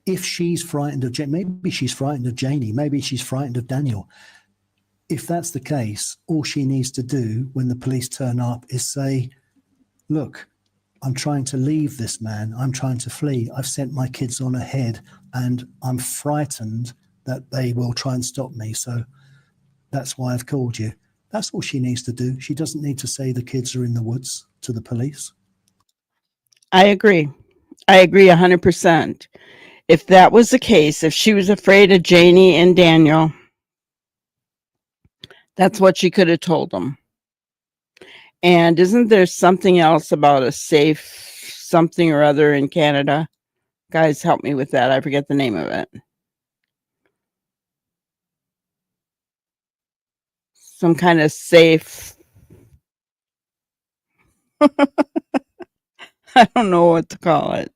[SPEAKER 3] if she's frightened of Jane, maybe she's frightened of Janie, maybe she's frightened of Daniel. If that's the case, all she needs to do when the police turn up is say, look, I'm trying to leave this man. I'm trying to flee. I've sent my kids on ahead and I'm frightened that they will try and stop me. So that's why I've called you. That's all she needs to do. She doesn't need to say the kids are in the woods to the police.
[SPEAKER 2] I agree. I agree 100%. If that was the case, if she was afraid of Janie and Daniel, that's what she could have told them. And isn't there something else about a safe something or other in Canada? Guys, help me with that. I forget the name of it. Some kind of safe. I don't know what to call it.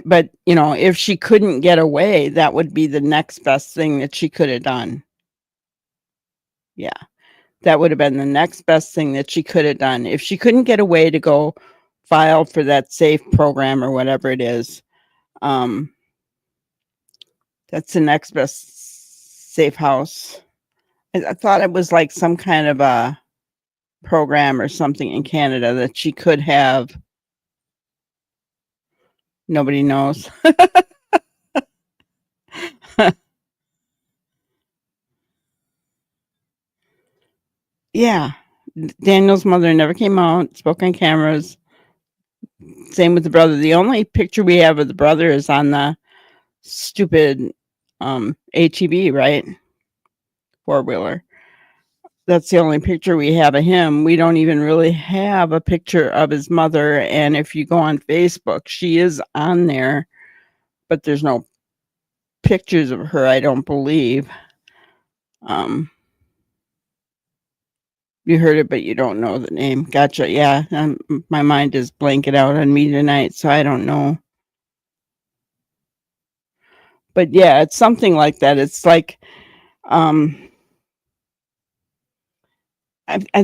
[SPEAKER 2] But, if she couldn't get away, that would be the next best thing that she could have done. Yeah. That would have been the next best thing that she could have done. If she couldn't get away to go file for that safe program or whatever it is, that's the next best safe house. I thought it was like some kind of a program or something in Canada that she could have. Nobody knows. Yeah. Daniel's mother never came out, spoke on cameras. Same with the brother. The only picture we have of the brother is on the stupid ATV, right? Four-wheeler. That's the only picture we have of him. We don't even really have a picture of his mother. And if you go on Facebook, she is on there, but there's no pictures of her, I don't believe. You heard it, but you don't know the name. Gotcha. Yeah, my mind is blanking out on me tonight, so I don't know. But yeah, it's something like that. It's like, I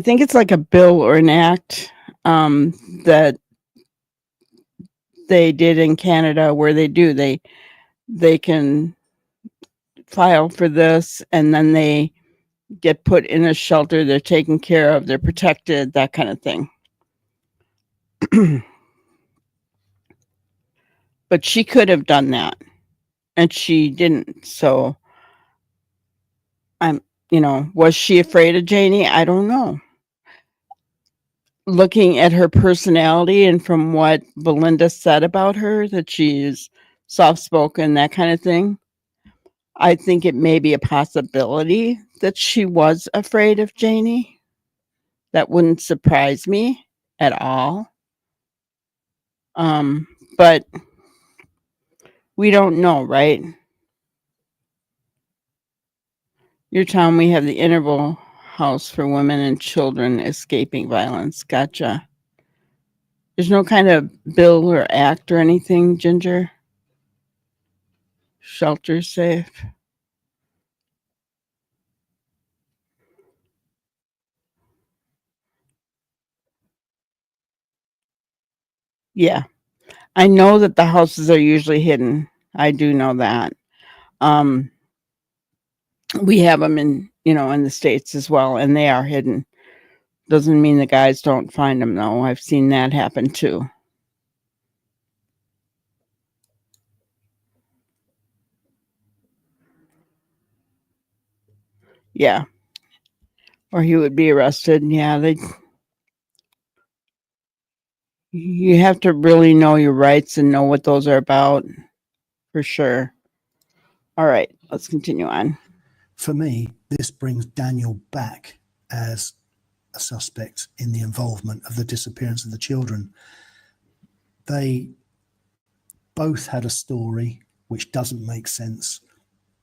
[SPEAKER 2] think it's like a bill or an act that they did in Canada where they can file for this, and then they get put in a shelter. They're taken care of. They're protected. That kind of thing. But she could have done that, and she didn't. So was she afraid of Janie? I don't know. Looking at her personality and from what Belinda said about her, that she's soft spoken, that kind of thing, I think it may be a possibility that she was afraid of Janie. That wouldn't surprise me at all. But we don't know, right? Your town, we have the interval house for women and children escaping violence. Gotcha. There's no kind of bill or act or anything, Ginger? Shelter safe. Yeah. I know that the houses are usually hidden. I do know that. Um, we have them in the States as well, and they are hidden. Doesn't mean the guys don't find them, though. I've seen that happen too. Yeah. Or he would be arrested. Yeah, you have to really know your rights and know what those are about, for sure. All right, let's continue on.
[SPEAKER 3] For me, this brings Daniel back as a suspect in the involvement of the disappearance of the children. They both had a story which doesn't make sense.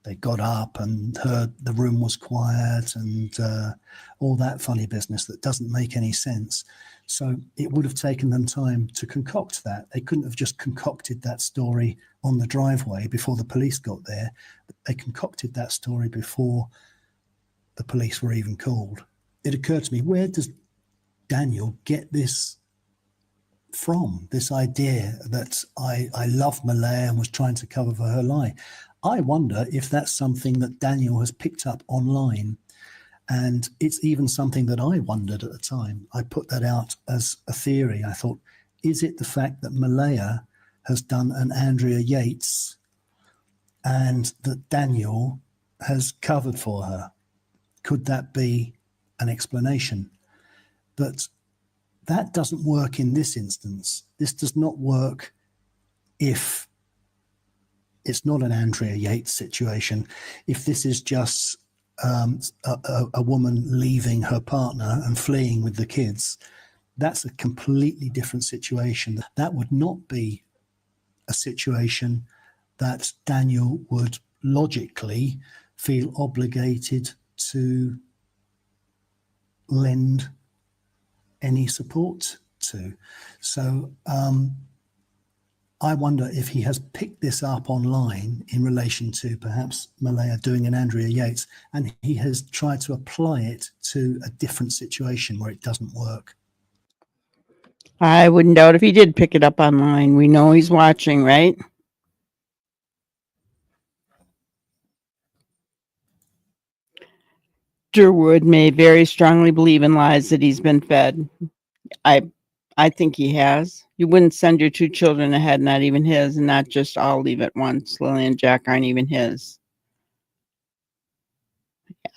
[SPEAKER 3] They got up and heard the room was quiet and all that funny business that doesn't make any sense. So it would have taken them time to concoct that. They couldn't have just concocted that story on the driveway before the police got there. They concocted that story before the police were even called. It occurred to me, where does Daniel get this from, this idea that I love Malaya and was trying to cover for her lie? I wonder if that's something that Daniel has picked up online. And it's even something that I wondered at the time. I put that out as a theory. I thought, is it the fact that Malaya has done an Andrea Yates and that Daniel has covered for her? Could that be an explanation? But that doesn't work in this instance. This does not work if it's not an Andrea Yates situation. If this is just a woman leaving her partner and fleeing with the kids, that's a completely different situation. That would not be a situation that Daniel would logically feel obligated to lend any support to. So I wonder if he has picked this up online in relation to perhaps Malaya doing an Andrea Yates, and he has tried to apply it to a different situation where it doesn't work.
[SPEAKER 2] I wouldn't doubt if he did pick it up online. We know he's watching, right? Durwood may very strongly believe in lies that he's been fed. I think he has. You wouldn't send your two children ahead, not even his, and not just all leave at once. Lily and Jack aren't even his. Yeah.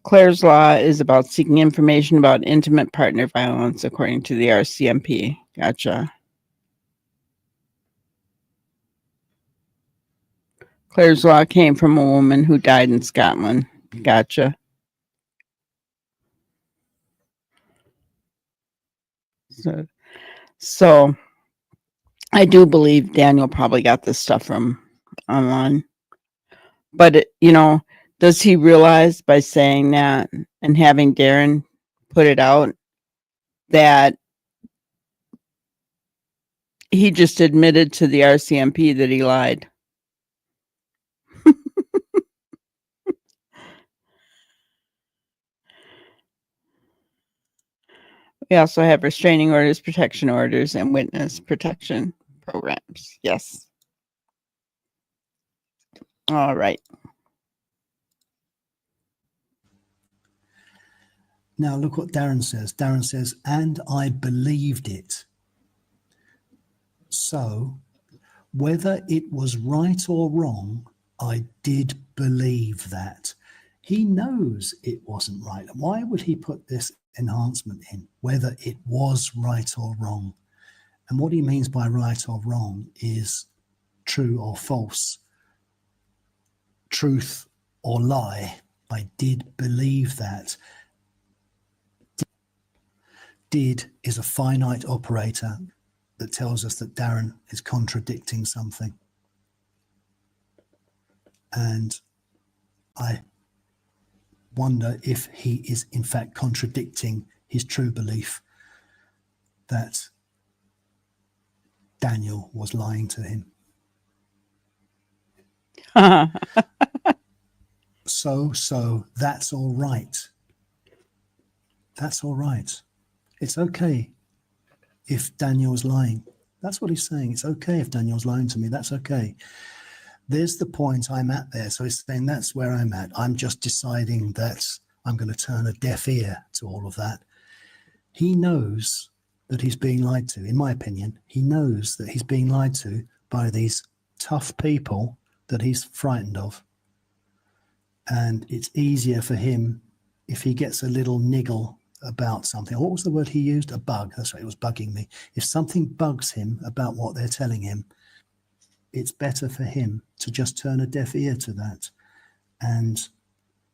[SPEAKER 2] Claire's Law is about seeking information about intimate partner violence, according to the RCMP. Gotcha. Claire's Law came from a woman who died in Scotland. Gotcha. So I do believe Daniel probably got this stuff from online. But, Does he realize by saying that and having Darren put it out that he just admitted to the RCMP that he lied? We also have restraining orders, protection orders, and witness protection programs. Yes. All right.
[SPEAKER 3] Now look what Darren says. Darren says, and I believed it. So whether it was right or wrong, I did believe that. He knows it wasn't right. Why would he put this enhancement in, whether it was right or wrong? And what he means by right or wrong is true or false, truth or lie. I did believe that. Did is a finite operator that tells us that Darren is contradicting something. And I wonder if he is in fact contradicting his true belief that Daniel was lying to him. So that's all right. That's all right. It's okay if Daniel's lying. That's what he's saying. It's okay if Daniel's lying to me. That's okay. There's the point I'm at there. So he's saying that's where I'm at. I'm just deciding that I'm going to turn a deaf ear to all of that. He knows that he's being lied to. In my opinion, he knows that he's being lied to by these tough people that he's frightened of. And it's easier for him if he gets a little niggle about something. What was the word he used? A bug. That's right. It was bugging me. If something bugs him about what they're telling him, it's better for him to just turn a deaf ear to that and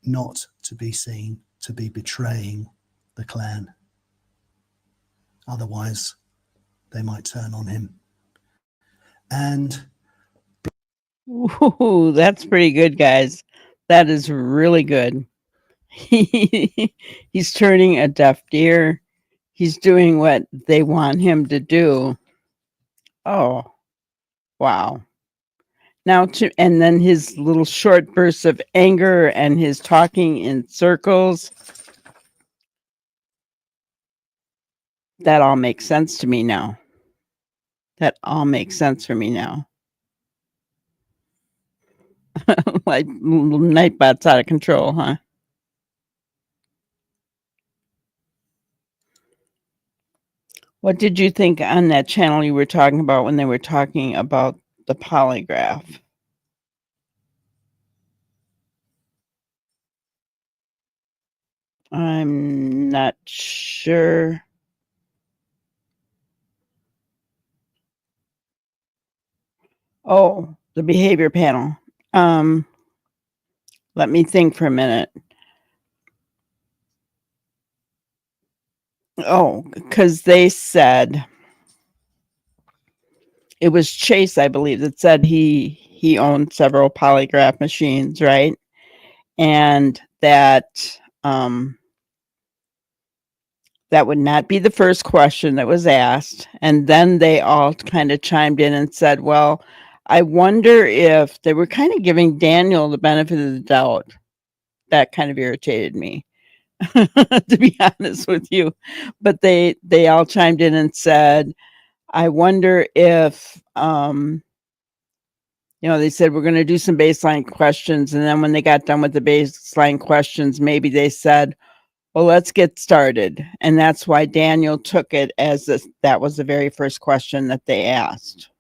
[SPEAKER 3] not to be seen to be betraying the clan. Otherwise, they might turn on him. And
[SPEAKER 2] ooh, that's pretty good, guys. That is really good. He's turning a deaf ear. He's doing what they want him to do. Oh, wow. Now, and then his little short bursts of anger and his talking in circles. That all makes sense to me now. That all makes sense for me now. Like Nightbot's out of control, huh? What did you think on that channel you were talking about when they were talking about the polygraph? I'm not sure. Oh, the behavior panel. Let me think for a minute. Oh, because they said it was Chase, I believe, that said he owned several polygraph machines, right? And that that would not be the first question that was asked. And then they all kind of chimed in and said, well, I wonder if they were kind of giving Daniel the benefit of the doubt. That kind of irritated me, to be honest with you. But they all chimed in and said, I wonder if, they said, we're going to do some baseline questions. And then when they got done with the baseline questions, maybe they said, well, let's get started. And that's why Daniel took it as that was the very first question that they asked.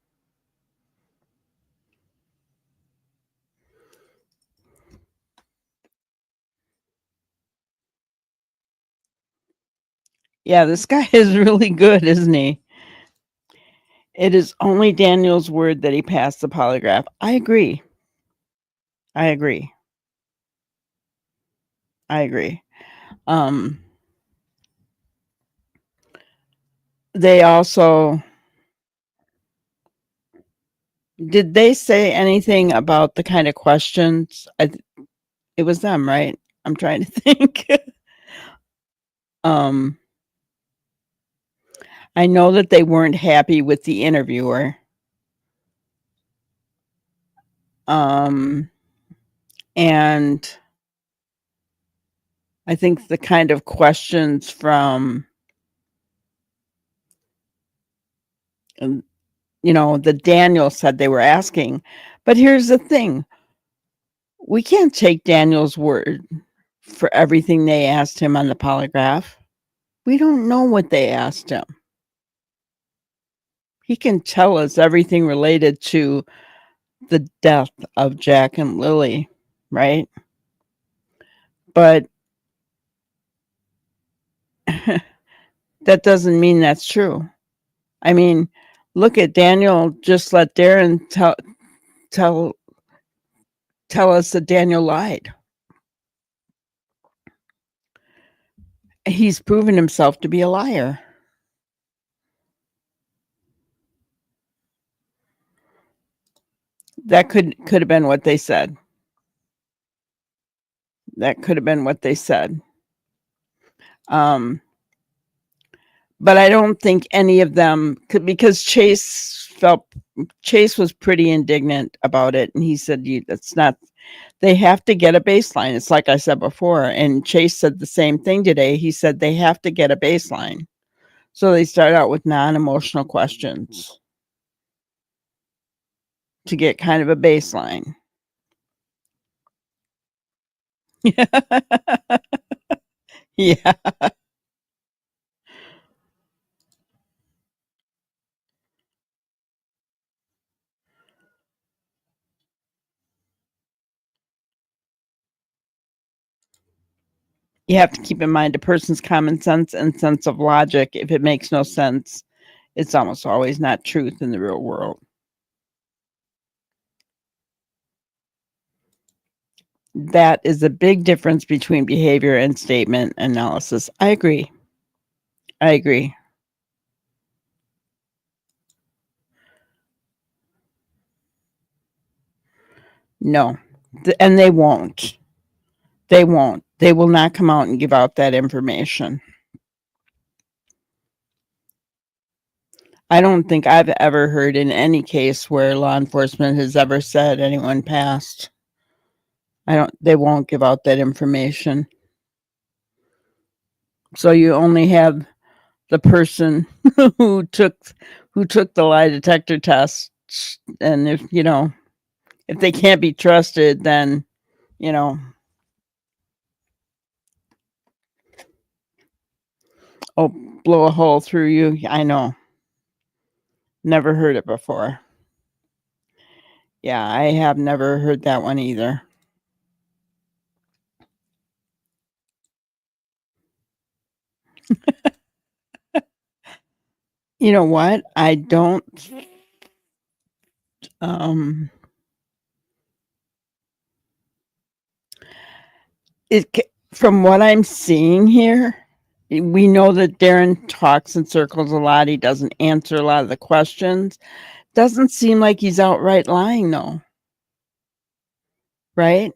[SPEAKER 2] Yeah, this guy is really good, isn't he? It is only Daniel's word that he passed the polygraph. I agree. They also, did they say anything about the kind of questions? It was them, right? I'm trying to think. um, I know that they weren't happy with the interviewer. And I think the kind of questions from, that Daniel said they were asking. But here's the thing. We can't take Daniel's word for everything they asked him on the polygraph. We don't know what they asked him. He can tell us everything related to the death of Jack and Lilly, right? But that doesn't mean that's true. I mean, look at Daniel. Just let Darren tell us that Daniel lied. He's proven himself to be a liar. That could have been what they said. That could have been what they said. But I don't think any of them could, because Chase was pretty indignant about it, and he said, "That's not." They have to get a baseline. It's like I said before, and Chase said the same thing today. He said they have to get a baseline, so they start out with non-emotional questions to get kind of a baseline. Yeah. You have to keep in mind a person's common sense and sense of logic. If it makes no sense, it's almost always not truth in the real world. That is a big difference between behavior and statement analysis. I agree. No, and they won't. They won't. They will not come out and give out that information. I don't think I've ever heard in any case where law enforcement has ever said anyone passed. They won't give out that information. So you only have the person who took the lie detector test, and if they can't be trusted, then oh, blow a hole through you. I know. Never heard it before. Yeah, I have never heard that one either. You know what? I don't from what I'm seeing here, we know that Darren talks in circles a lot. He doesn't answer a lot of the questions. Doesn't seem like he's outright lying, though. Right?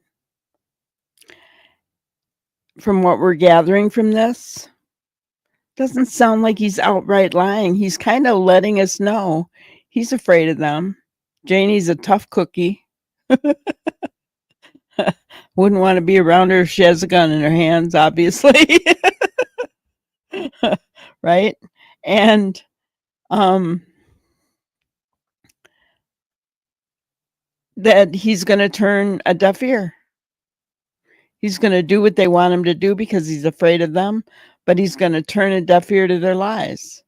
[SPEAKER 2] From what we're gathering from this, doesn't sound like he's outright lying. He's kind of letting us know he's afraid of them. Janie's a tough cookie. Wouldn't want to be around her if she has a gun in her hands, obviously. Right? And that he's going to turn a deaf ear. He's going to do what they want him to do because he's afraid of them, but he's going to turn a deaf ear to their lies.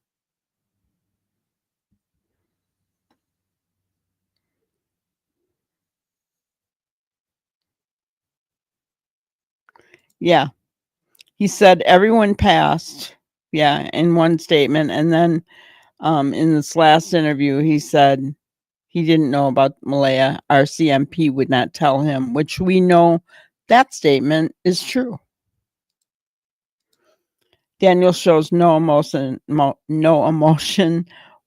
[SPEAKER 2] Yeah. He said everyone passed, yeah, in one statement. And then in this last interview, he said he didn't know about Malaya. RCMP would not tell him, which we know that statement is true. Daniel shows no emotion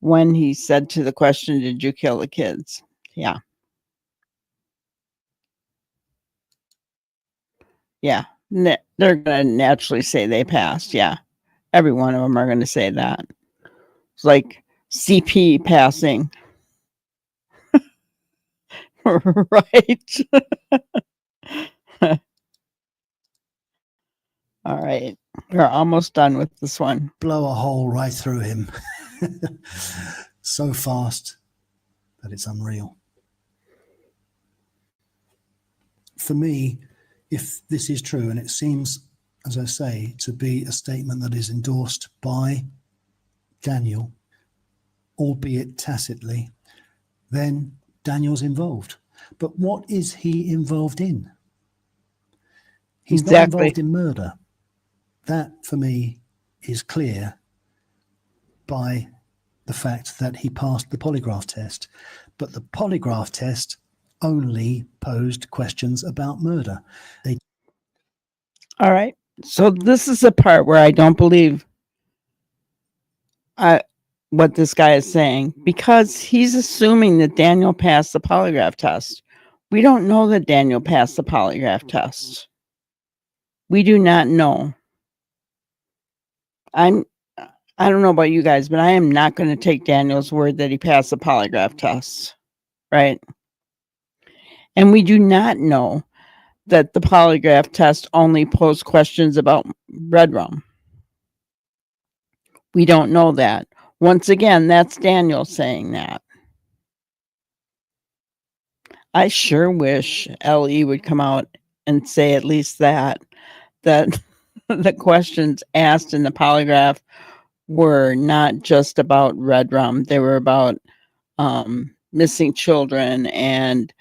[SPEAKER 2] when he said to the question, "Did you kill the kids?" Yeah. Yeah. They're going to naturally say they passed. Yeah. Every one of them are going to say that. It's like CP passing. Right. All right. We're almost done with this one.
[SPEAKER 3] Blow a hole right through him. So fast that it's unreal. For me, if this is true, and it seems, as I say, to be a statement that is endorsed by Daniel, albeit tacitly, then Daniel's involved. But what is he involved in? He's not
[SPEAKER 2] Exactly.
[SPEAKER 3] involved in murder. That, for me, is clear by the fact that he passed the polygraph test. But the polygraph test only posed questions about murder.
[SPEAKER 2] All right. So this is the part where I don't believe what this guy is saying, because he's assuming that Daniel passed the polygraph test. We don't know that Daniel passed the polygraph test. We do not know. I don't know about you guys, but I am not going to take Daniel's word that he passed the polygraph test, right? And we do not know that the polygraph test only posed questions about red rum. We don't know that. Once again, that's Daniel saying that. I sure wish LE would come out and say at least that the questions asked in the polygraph were not just about red rum. They were about missing children and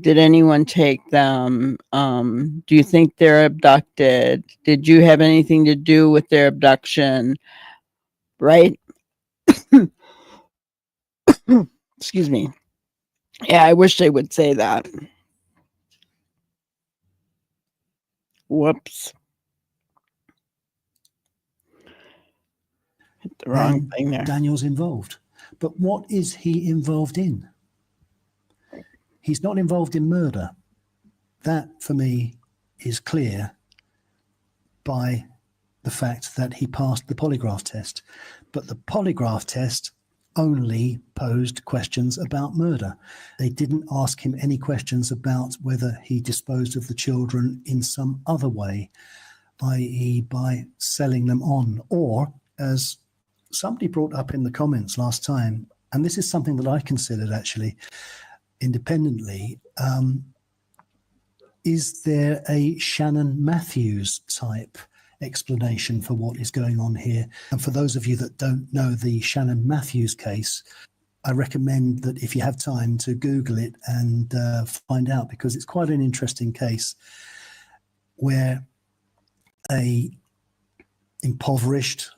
[SPEAKER 2] did anyone take them? Do you think they're abducted? Did you have anything to do with their abduction? Right? Excuse me. Yeah, I wish they would say that. Whoops. Hit the wrong thing there.
[SPEAKER 3] Daniel's involved. But what is he involved in? He's not involved in murder. That, for me, is clear by the fact that he passed the polygraph test. But the polygraph test only posed questions about murder. They didn't ask him any questions about whether he disposed of the children in some other way, i.e. by selling them on, or, as somebody brought up in the comments last time, and this is something that I considered actually independently, is there a Shannon Matthews type explanation for what is going on here? And for those of you that don't know the Shannon Matthews case, I recommend that if you have time to Google it and find out, because it's quite an interesting case where a impoverished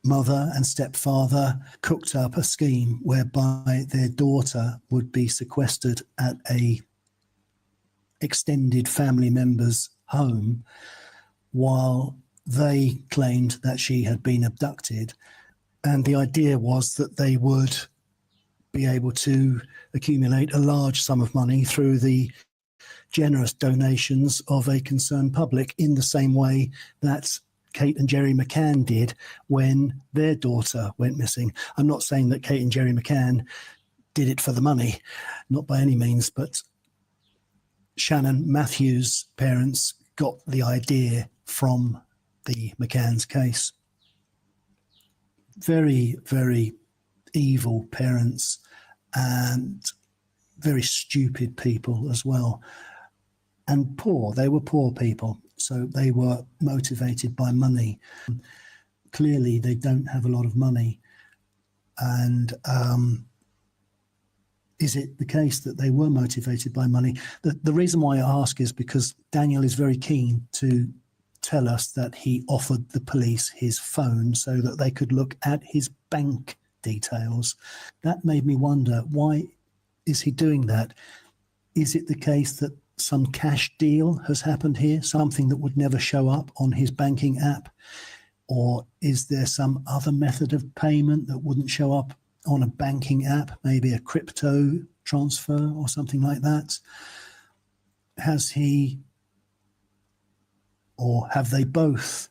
[SPEAKER 3] mother and stepfather cooked up a scheme whereby their daughter would be sequestered at a extended family member's home while they claimed that she had been abducted. And the idea was that they would be able to accumulate a large sum of money through the generous donations of a concerned public, in the same way that Kate and Jerry McCann did when their daughter went missing. I'm not saying that Kate and Jerry McCann did it for the money, not by any means, but Shannon Matthews' parents got the idea from the McCann's case. Very, very evil parents and very stupid people as well. And poor, they were poor people. So they were motivated by money. Clearly, they don't have a lot of money. And is it the case that they were motivated by money? The reason why I ask is because Daniel is very keen to tell us that he offered the police his phone so that they could look at his bank details. That made me wonder, why is he doing that? Is it the case that some cash deal has happened here, something that would never show up on his banking app? Or is there some other method of payment that wouldn't show up on a banking app, maybe a crypto transfer or something like that? Has he Or have they both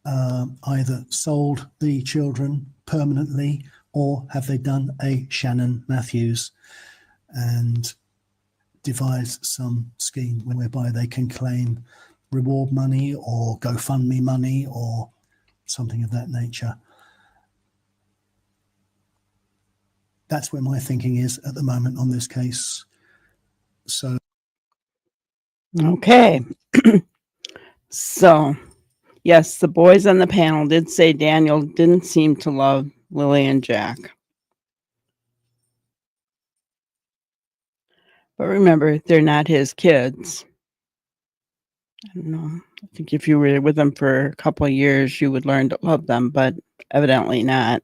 [SPEAKER 3] either sold the children permanently, or have they done a Shannon Matthews and devised some scheme whereby they can claim reward money or GoFundMe money or something of that nature? That's where my thinking is at the moment on this case. So,
[SPEAKER 2] Okay. So, yes, the boys on the panel did say Daniel didn't seem to love Lily and Jack. But remember, they're not his kids. I don't know. I think if you were with them for a couple of years, you would learn to love them, but evidently not.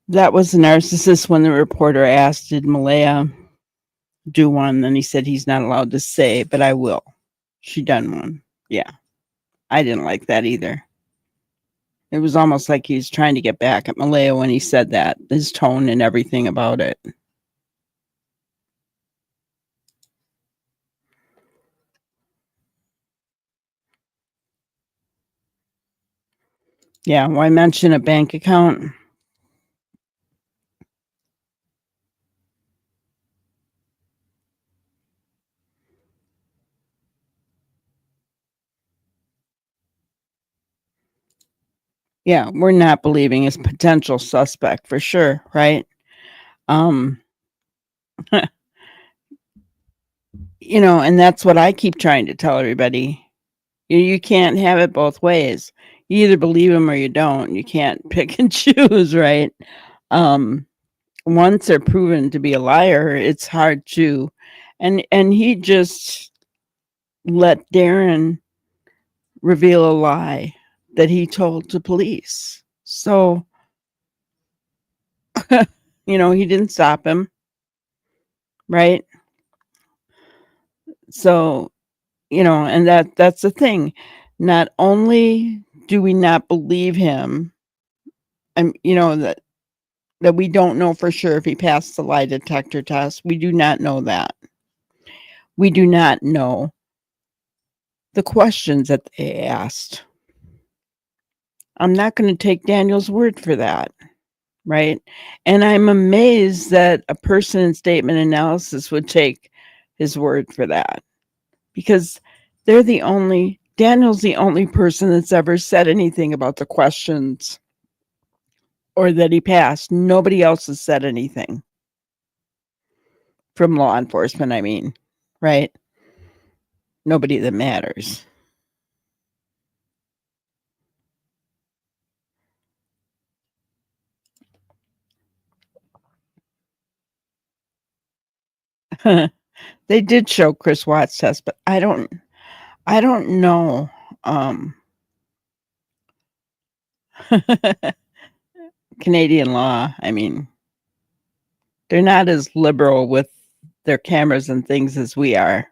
[SPEAKER 2] That was the narcissist when the reporter asked, did Malaya do one? Then he said he's not allowed to say, but I will. She done one. Yeah. I didn't like that either. It was almost like he's trying to get back at Malaya when he said that, his tone and everything about it. Yeah, why mention a bank account? Yeah, we're not believing his potential suspect for sure, right? You know, and that's what I keep trying to tell everybody. You can't have it both ways. You either believe him or you don't. You can't pick and choose, right? Once they're proven to be a liar, it's hard to, and he just let Darren reveal a lie that he told to police. So, you know, he didn't stop him, right? So, you know, and that's the thing. Not only do we not believe him, you know, that we don't know for sure if he passed the lie detector test. We do not know that. We do not know the questions that they asked. I'm not going to take Daniel's word for that, right? And I'm amazed that a person in statement analysis would take his word for that, because Daniel's the only person that's ever said anything about the questions or that he passed. Nobody else has said anything from law enforcement, I mean, right? Nobody that matters. They did show Chris Watts test, but I don't know. Canadian law, I mean, they're not as liberal with their cameras and things as we are.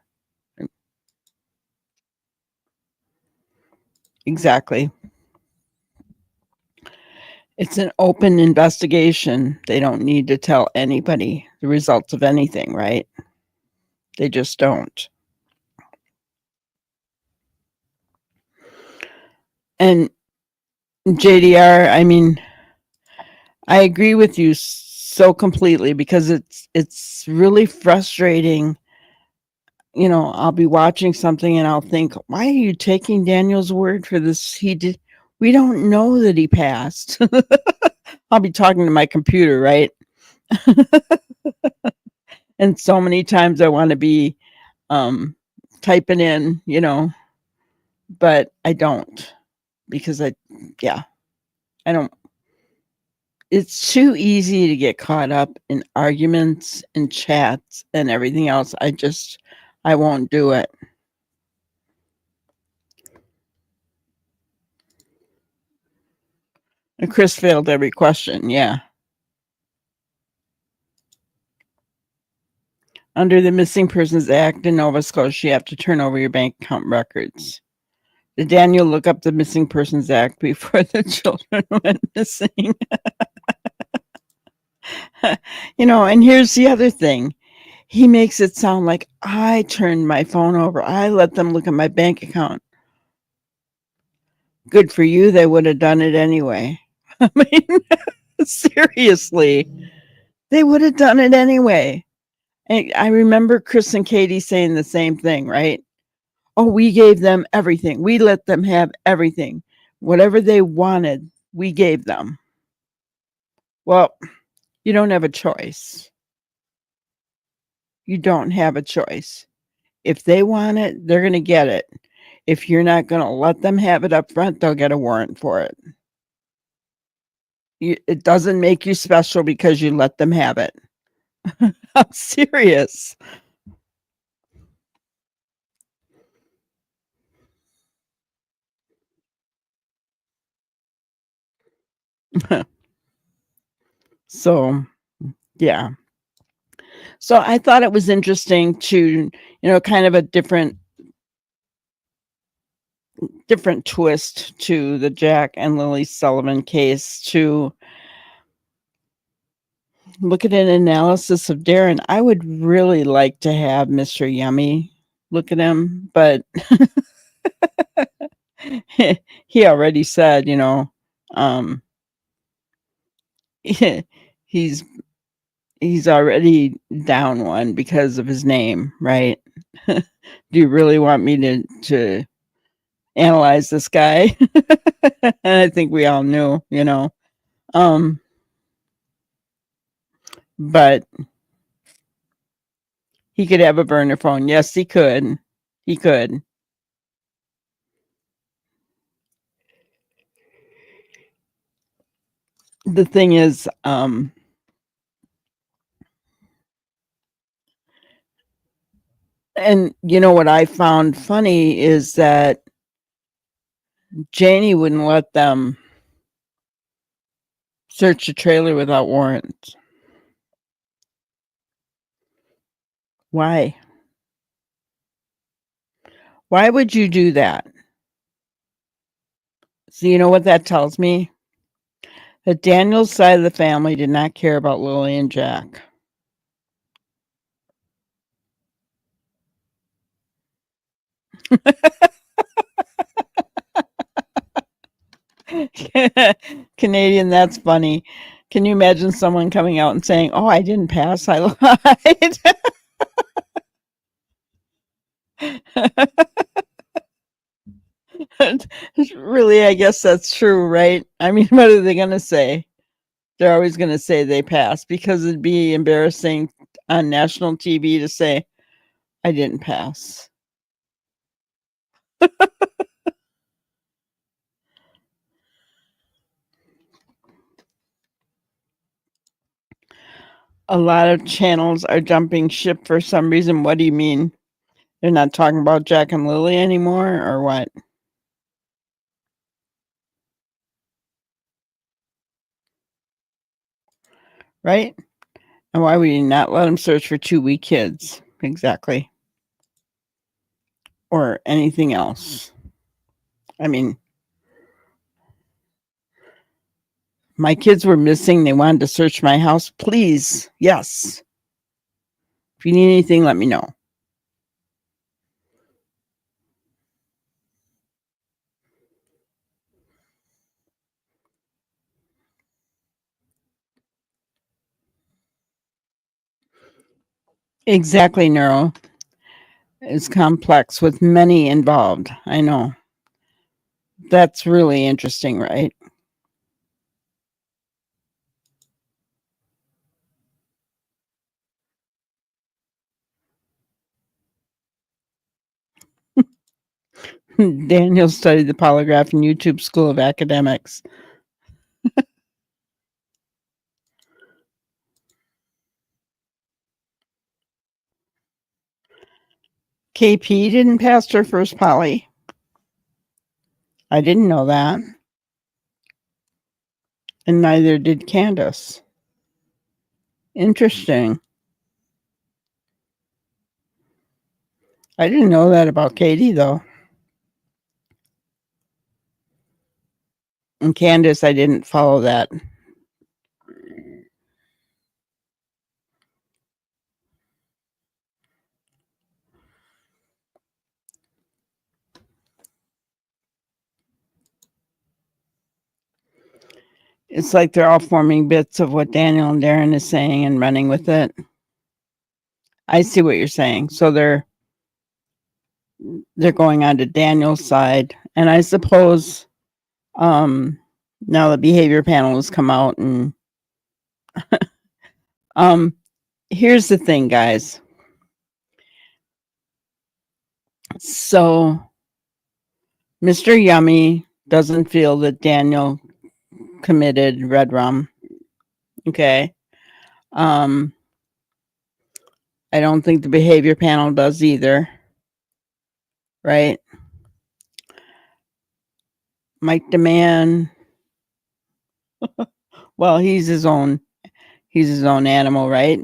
[SPEAKER 2] Exactly. It's an open investigation. They don't need to tell anybody the results of anything, right? They just don't. And JDR, I mean, I agree with you so completely, because it's really frustrating. You know, I'll be watching something and I'll think, why are you taking Daniel's word for this? We don't know that he passed. I'll be talking to my computer, right? And so many times I want to be typing in, you know, but I don't, because I don't. It's too easy to get caught up in arguments and chats and everything else. I won't do it. And Chris failed every question. Yeah. Under the Missing Persons Act in Nova Scotia, you have to turn over your bank account records. Did Daniel look up the Missing Persons Act before the children went missing? You know, and here's the other thing. He makes it sound like I turned my phone over. I let them look at my bank account. Good for you. They would have done it anyway. I mean, seriously, they would have done it anyway. And I remember Chris and Katie saying the same thing, right? Oh, we gave them everything. We let them have everything. Whatever they wanted, we gave them. Well, you don't have a choice. You don't have a choice. If they want it, they're going to get it. If you're not going to let them have it up front, they'll get a warrant for it. It doesn't make you special because you let them have it. I'm serious. So, yeah. So I thought it was interesting to, kind of a different twist to the Jack and Lily Sullivan case, to look at an analysis of Darren. I would really like to have Mr. Yummy look at him, but he already said, he's already down one because of his name, right? Do you really want me to analyze this guy? And I think we all knew, but he could have a burner phone. Yes, he could. He could. The thing is, and what I found funny is that Janie wouldn't let them search the trailer without warrants. Why? Why would you do that? So you know what that tells me? That Daniel's side of the family did not care about Lily and Jack. Canadian, that's funny. Can you imagine someone coming out and saying, "Oh, I didn't pass, I lied"? Really, I guess that's true, right? I mean, what are they going to say? They're always going to say they passed, because it'd be embarrassing on national TV to say, "I didn't pass." A lot of channels are jumping ship for some reason. What do you mean? They're not talking about Jack and Lily anymore, or what? Right? And why would you not let them search for 2 weak kids? Exactly. Or anything else. I mean, my kids were missing. They wanted to search my house. Please. Yes. If you need anything, let me know. Exactly, Neuro. It's complex with many involved. I know. That's really interesting, right? Daniel studied the polygraph in YouTube School of Academics. KP didn't pass her first poly. I didn't know that. And neither did Candace. Interesting. I didn't know that about Katie, though. And Candace, I didn't follow that. It's like they're all forming bits of what Daniel and Darren is saying and running with it. I see what you're saying. So they're going on to Daniel's side, and I suppose now the behavior panel has come out, and here's the thing, guys. So Mr. Yummy doesn't feel that Daniel committed red rum. Okay. I don't think the behavior panel does either. Right? Mike DeMann. Well, he's his own animal, right?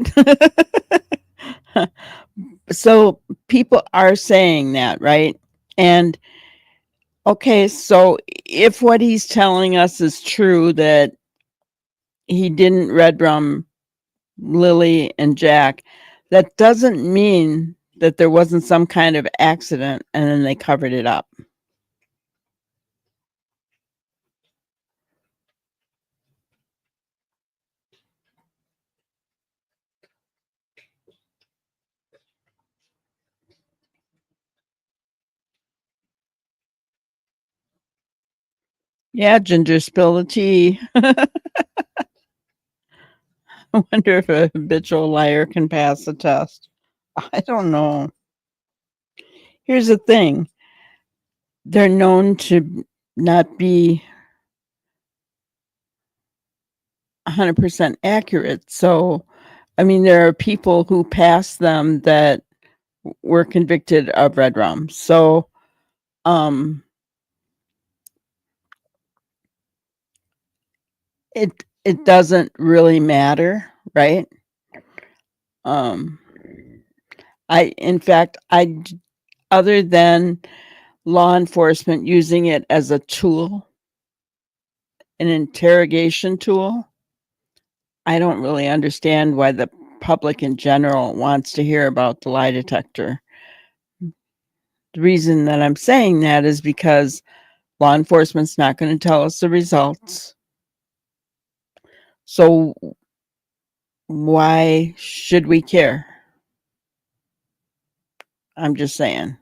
[SPEAKER 2] So people are saying that, right? And okay, so if what he's telling us is true, that he didn't red rum Lilly and Jack, that doesn't mean that there wasn't some kind of accident and then they covered it up. Yeah, Ginger, spill the tea. I wonder if a habitual liar can pass the test. I don't know. Here's the thing. They're known to not be 100% accurate. So, I mean, there are people who pass them that were convicted of red rum. So, it doesn't really matter, right? In fact, other than law enforcement using it as a tool, an interrogation tool, I don't really understand why the public in general wants to hear about the lie detector. The reason that I'm saying that is because law enforcement's not going to tell us the results. So why should we care? I'm just saying.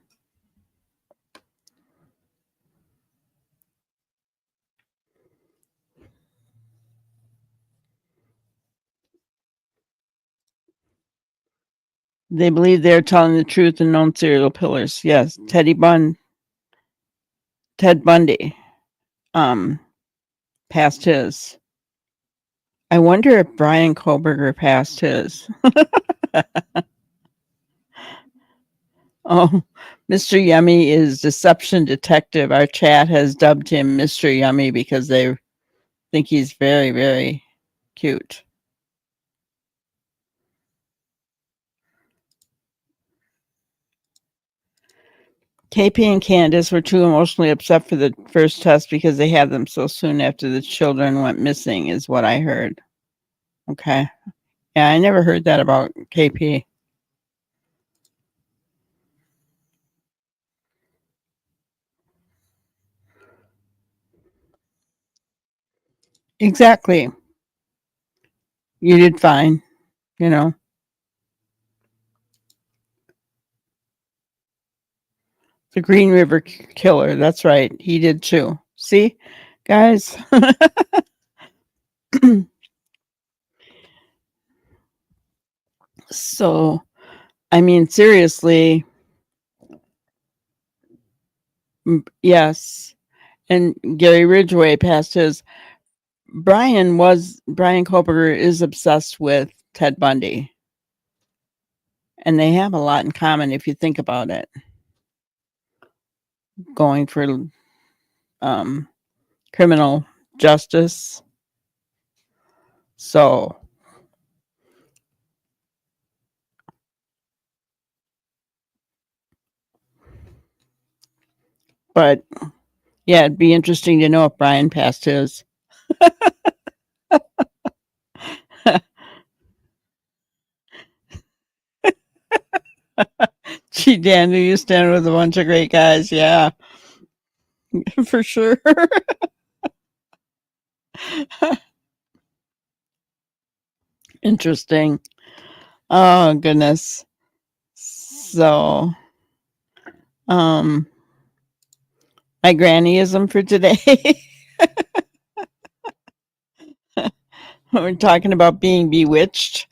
[SPEAKER 2] They believe they're telling the truth in known serial killers. Yes, Ted Bundy passed his. I wonder if Brian Koberger passed his. Oh, Mr. Yummy is deception detective. Our chat has dubbed him Mr. Yummy because they think he's very, very cute. KP and Candace were too emotionally upset for the first test because they had them so soon after the children went missing, is what I heard. Okay. Yeah, I never heard that about KP. Exactly. You did fine, you know. The Green River Killer. That's right. He did too. See, guys? So, I mean, seriously, yes. And Gary Ridgway passed his. Brian Koberger is obsessed with Ted Bundy. And they have a lot in common if you think about it. Going for criminal justice. So, but yeah, it'd be interesting to know if Brian passed his. Gee, Dan, you stand with a bunch of great guys. Yeah, for sure. Interesting. Oh goodness. So, um, my grannyism for today. We're talking about being bewitched.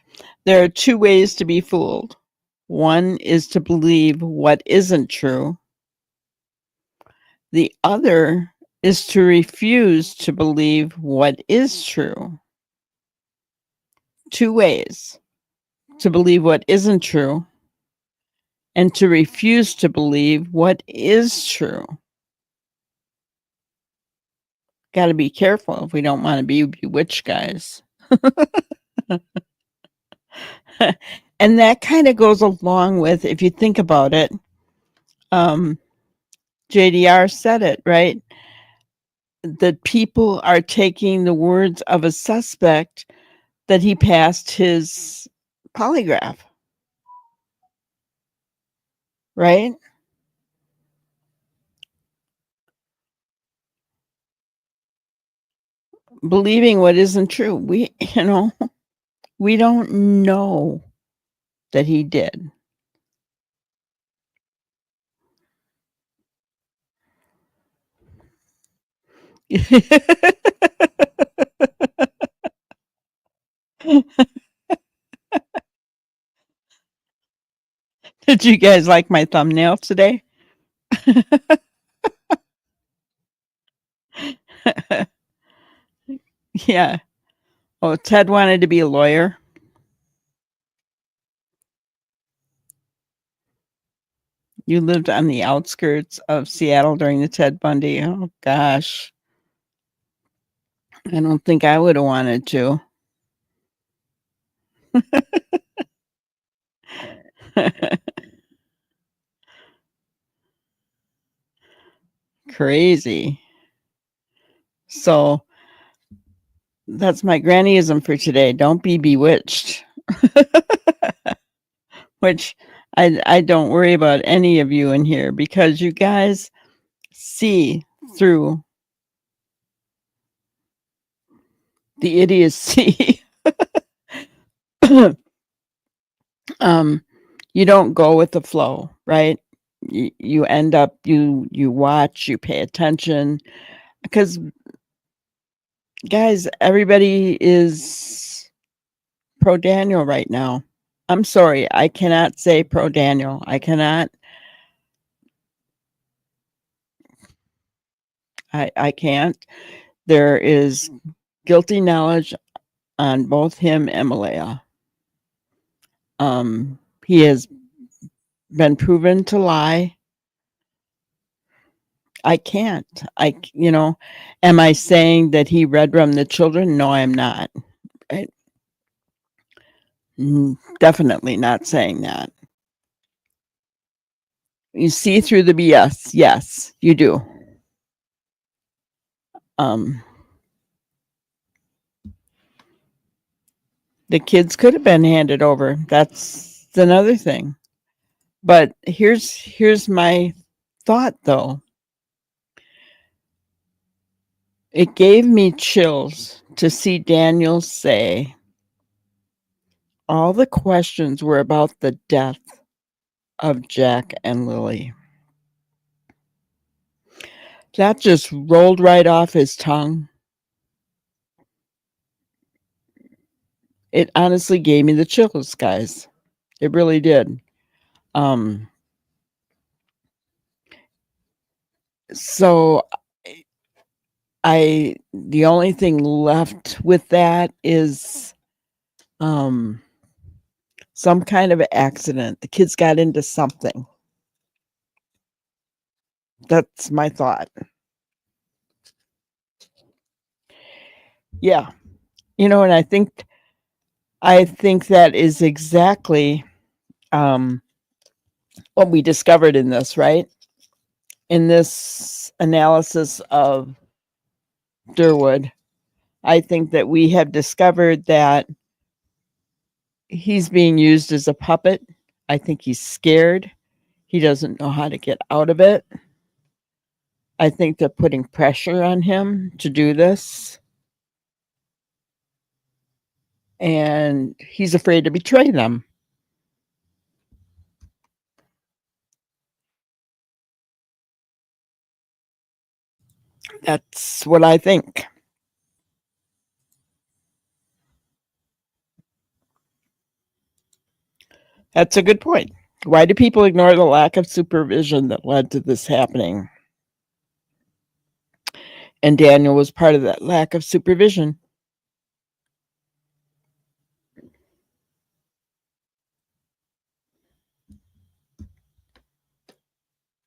[SPEAKER 2] There are two ways to be fooled. One is to believe what isn't true. The other is to refuse to believe what is true. Two ways to believe what isn't true and to refuse to believe what is true. Got to be careful if we don't want to be bewitched, guys. And that kind of goes along with, if you think about it, JDR said it, right? That people are taking the words of a suspect that he passed his polygraph, right? Believing what isn't true. We don't know that he did. Did you guys like my thumbnail today? Yeah. Oh, Ted wanted to be a lawyer. You lived on the outskirts of Seattle during the Ted Bundy. Oh gosh. I don't think I would have wanted to. Crazy. So that's my grannyism for today. Don't be bewitched. Which I don't worry about any of you in here because you guys see through the idiocy. You don't go with the flow, right? You end up you watch, you pay attention because guys, everybody is pro Daniel right now. I'm sorry, I cannot say pro Daniel. I can't. There is guilty knowledge on both him and Malaya. He has been proven to lie. I can't. Am I saying that he red rummed the children? No, I'm not. Right? Definitely not saying that. You see through the BS. Yes, you do. The kids could have been handed over. That's another thing. But here's my thought though. It gave me chills to see Daniel say all the questions were about the death of Jack and Lilly. That just rolled right off his tongue. It honestly gave me the chills, guys. It really did. So the only thing left with that is some kind of accident. The kids got into something. That's my thought. Yeah. And I think that is exactly what we discovered in this, right? In this analysis of Durwood, I think that we have discovered that he's being used as a puppet. I think he's scared. He doesn't know how to get out of it. I think they're putting pressure on him to do this. and he's afraid to betray them. That's what I think. That's a good point. Why do people ignore the lack of supervision that led to this happening? And Daniel was part of that lack of supervision.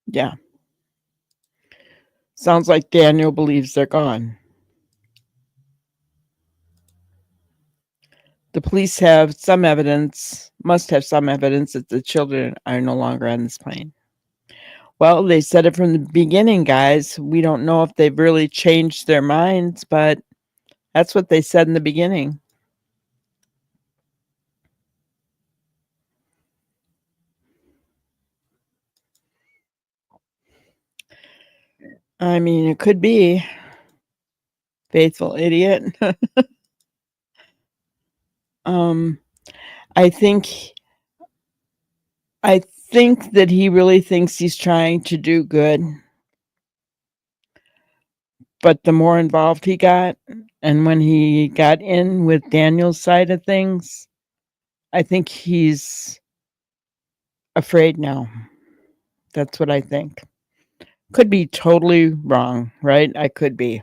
[SPEAKER 2] Yeah. Sounds like Daniel believes they're gone. The police have some evidence, must have some evidence that the children are no longer on this plane. Well, they said it from the beginning, guys. We don't know if they've really changed their minds, but that's what they said in the beginning. I mean, it could be. Faithful idiot. um, I think I think that he really thinks he's trying to do good. But the more involved he got, and when he got in with Daniel's side of things, I think he's afraid now. That's what I think. Could be totally wrong, right? I could be.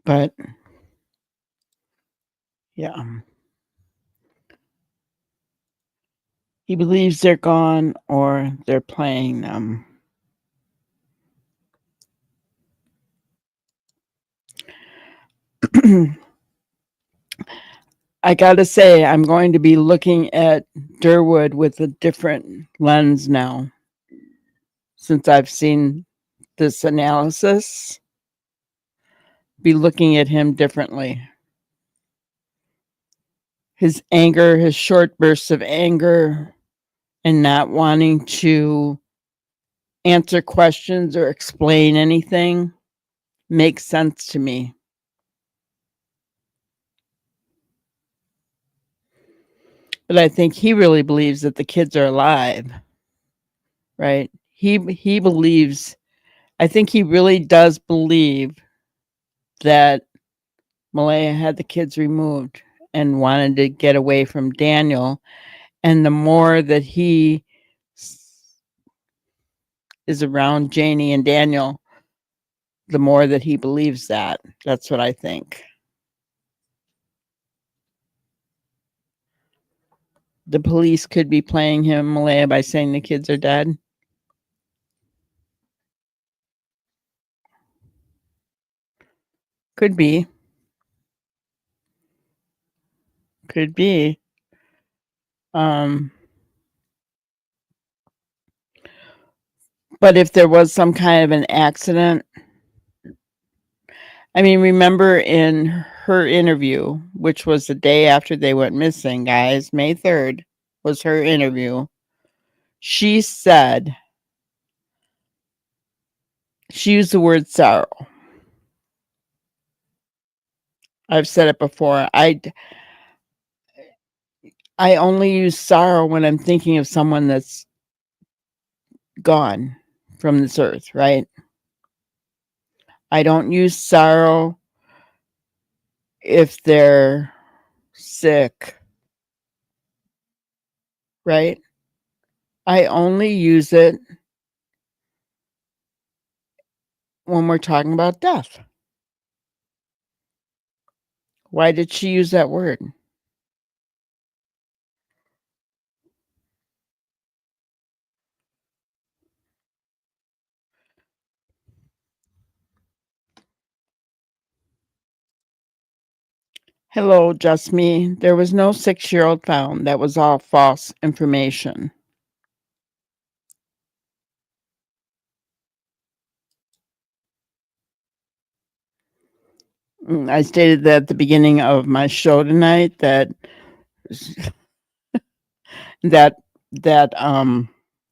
[SPEAKER 2] But yeah. He believes they're gone or they're playing them. I gotta say, I'm going to be looking at Durwood with a different lens now since I've seen this analysis. Be looking at him differently. His anger, his short bursts of anger, and not wanting to answer questions or explain anything makes sense to me. But I think he really believes that the kids are alive, right? He believes, I think he really does believe that Malaya had the kids removed and wanted to get away from Daniel. And the more that he is around Janie and Daniel, the more that he believes that. That's what I think. The police could be playing him Malaya by saying the kids are dead. Could be. Could be. But if there was some kind of an accident, I mean, remember in her interview, which was the day after they went missing, guys, May 3rd was her interview. She said, she used the word sorrow. I've said it before. I only use sorrow when I'm thinking of someone that's gone from this earth, right? I don't use sorrow if they're sick, right? I only use it when we're talking about death. Why did she use that word? Hello, just me. There was no 6-year-old found. That was all false information. I stated that at the beginning of my show tonight that That that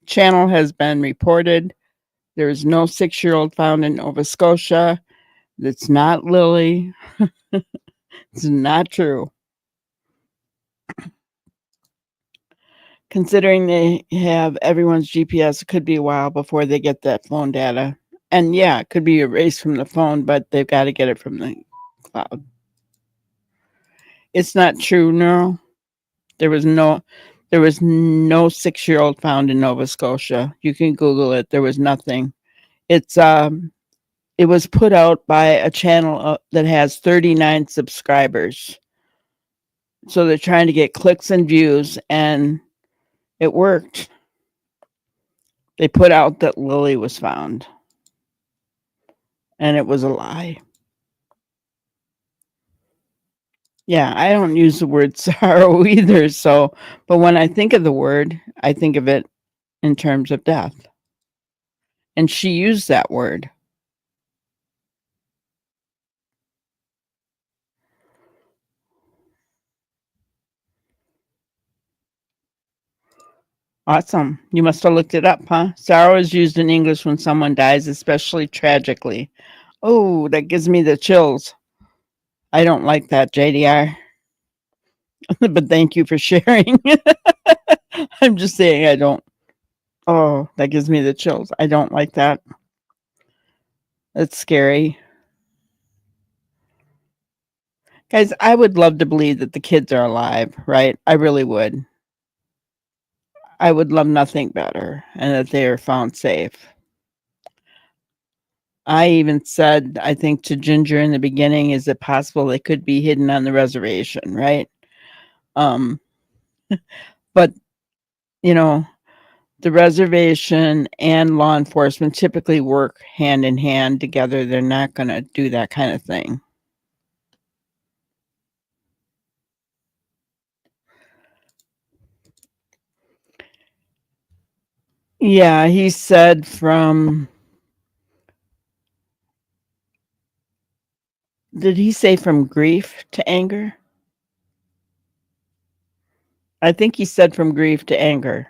[SPEAKER 2] channel has been reported. There is no 6-year-old found in Nova Scotia. That's not Lilly. It's not true. Considering they have everyone's GPS, it could be a while before they get that phone data. And yeah, it could be erased from the phone, but they've got to get it from the cloud. It's not true, no. There was no 6-year-old found in Nova Scotia. You can Google it. There was nothing. It's it was put out by a channel that has 39 subscribers. So they're trying to get clicks and views, and it worked. They put out that Lilly was found, and it was a lie. Yeah, I don't use the word sorrow either. So, but when I think of the word, I think of it in terms of death. And she used that word. Awesome. You must have looked it up, huh? Sorrow is used in English when someone dies, especially tragically. Oh, that gives me the chills. I don't like that, JDR. But thank you for sharing. I'm just saying I don't. Oh, that gives me the chills. I don't like that. That's scary. Guys, I would love to believe that the kids are alive, right? I really would. I would love nothing better and that they are found safe. I even said, I think to Ginger in the beginning, is it possible they could be hidden on the reservation, right? Um, but you know, the reservation and law enforcement typically work hand in hand together. They're not going to do that kind of thing. Yeah, he said from, did he say from grief to anger? I think he said from grief to anger.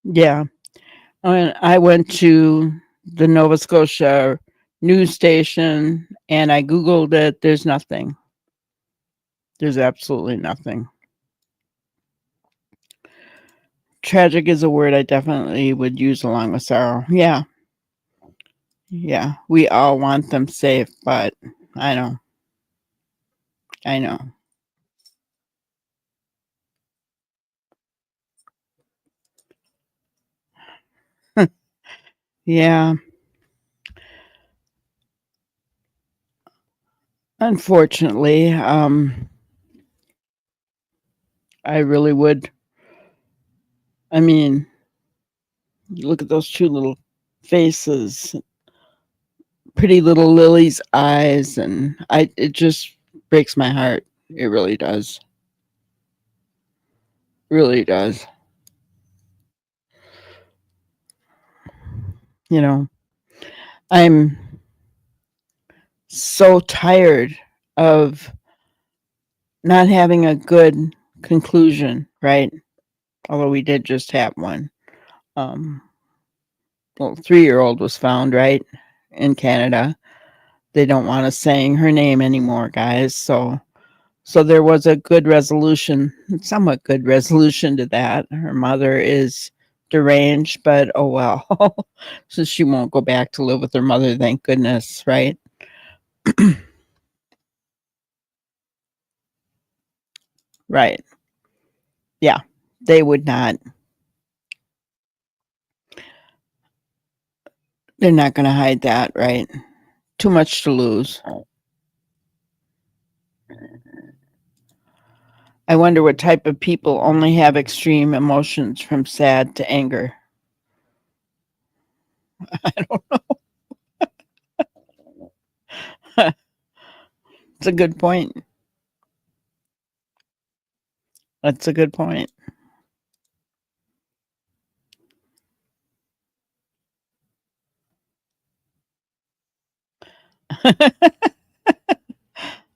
[SPEAKER 2] Yeah. And I went to the Nova Scotia news station and I Googled it. There's nothing. There's absolutely nothing. Tragic is a word I definitely would use along with sorrow. Yeah. Yeah. We all want them safe, but I know. I know. Yeah. Unfortunately, I really would. I mean, look at those two little faces, pretty little Lily's eyes, and it just breaks my heart. It really does. Really does. You know, I'm so tired of not having a good conclusion, right? Although we did just have one. Um, well, 3-year-old was found, right, in Canada. They don't want us saying her name anymore, guys. So there was a good resolution, somewhat good resolution to that. Her mother is deranged, but oh well. So she won't go back to live with her mother, thank goodness, right? Right. Yeah. They would not. They're not going to hide that, right? Too much to lose. I wonder what type of people only have extreme emotions from sad to anger. I don't know. It's a good point. That's a good point.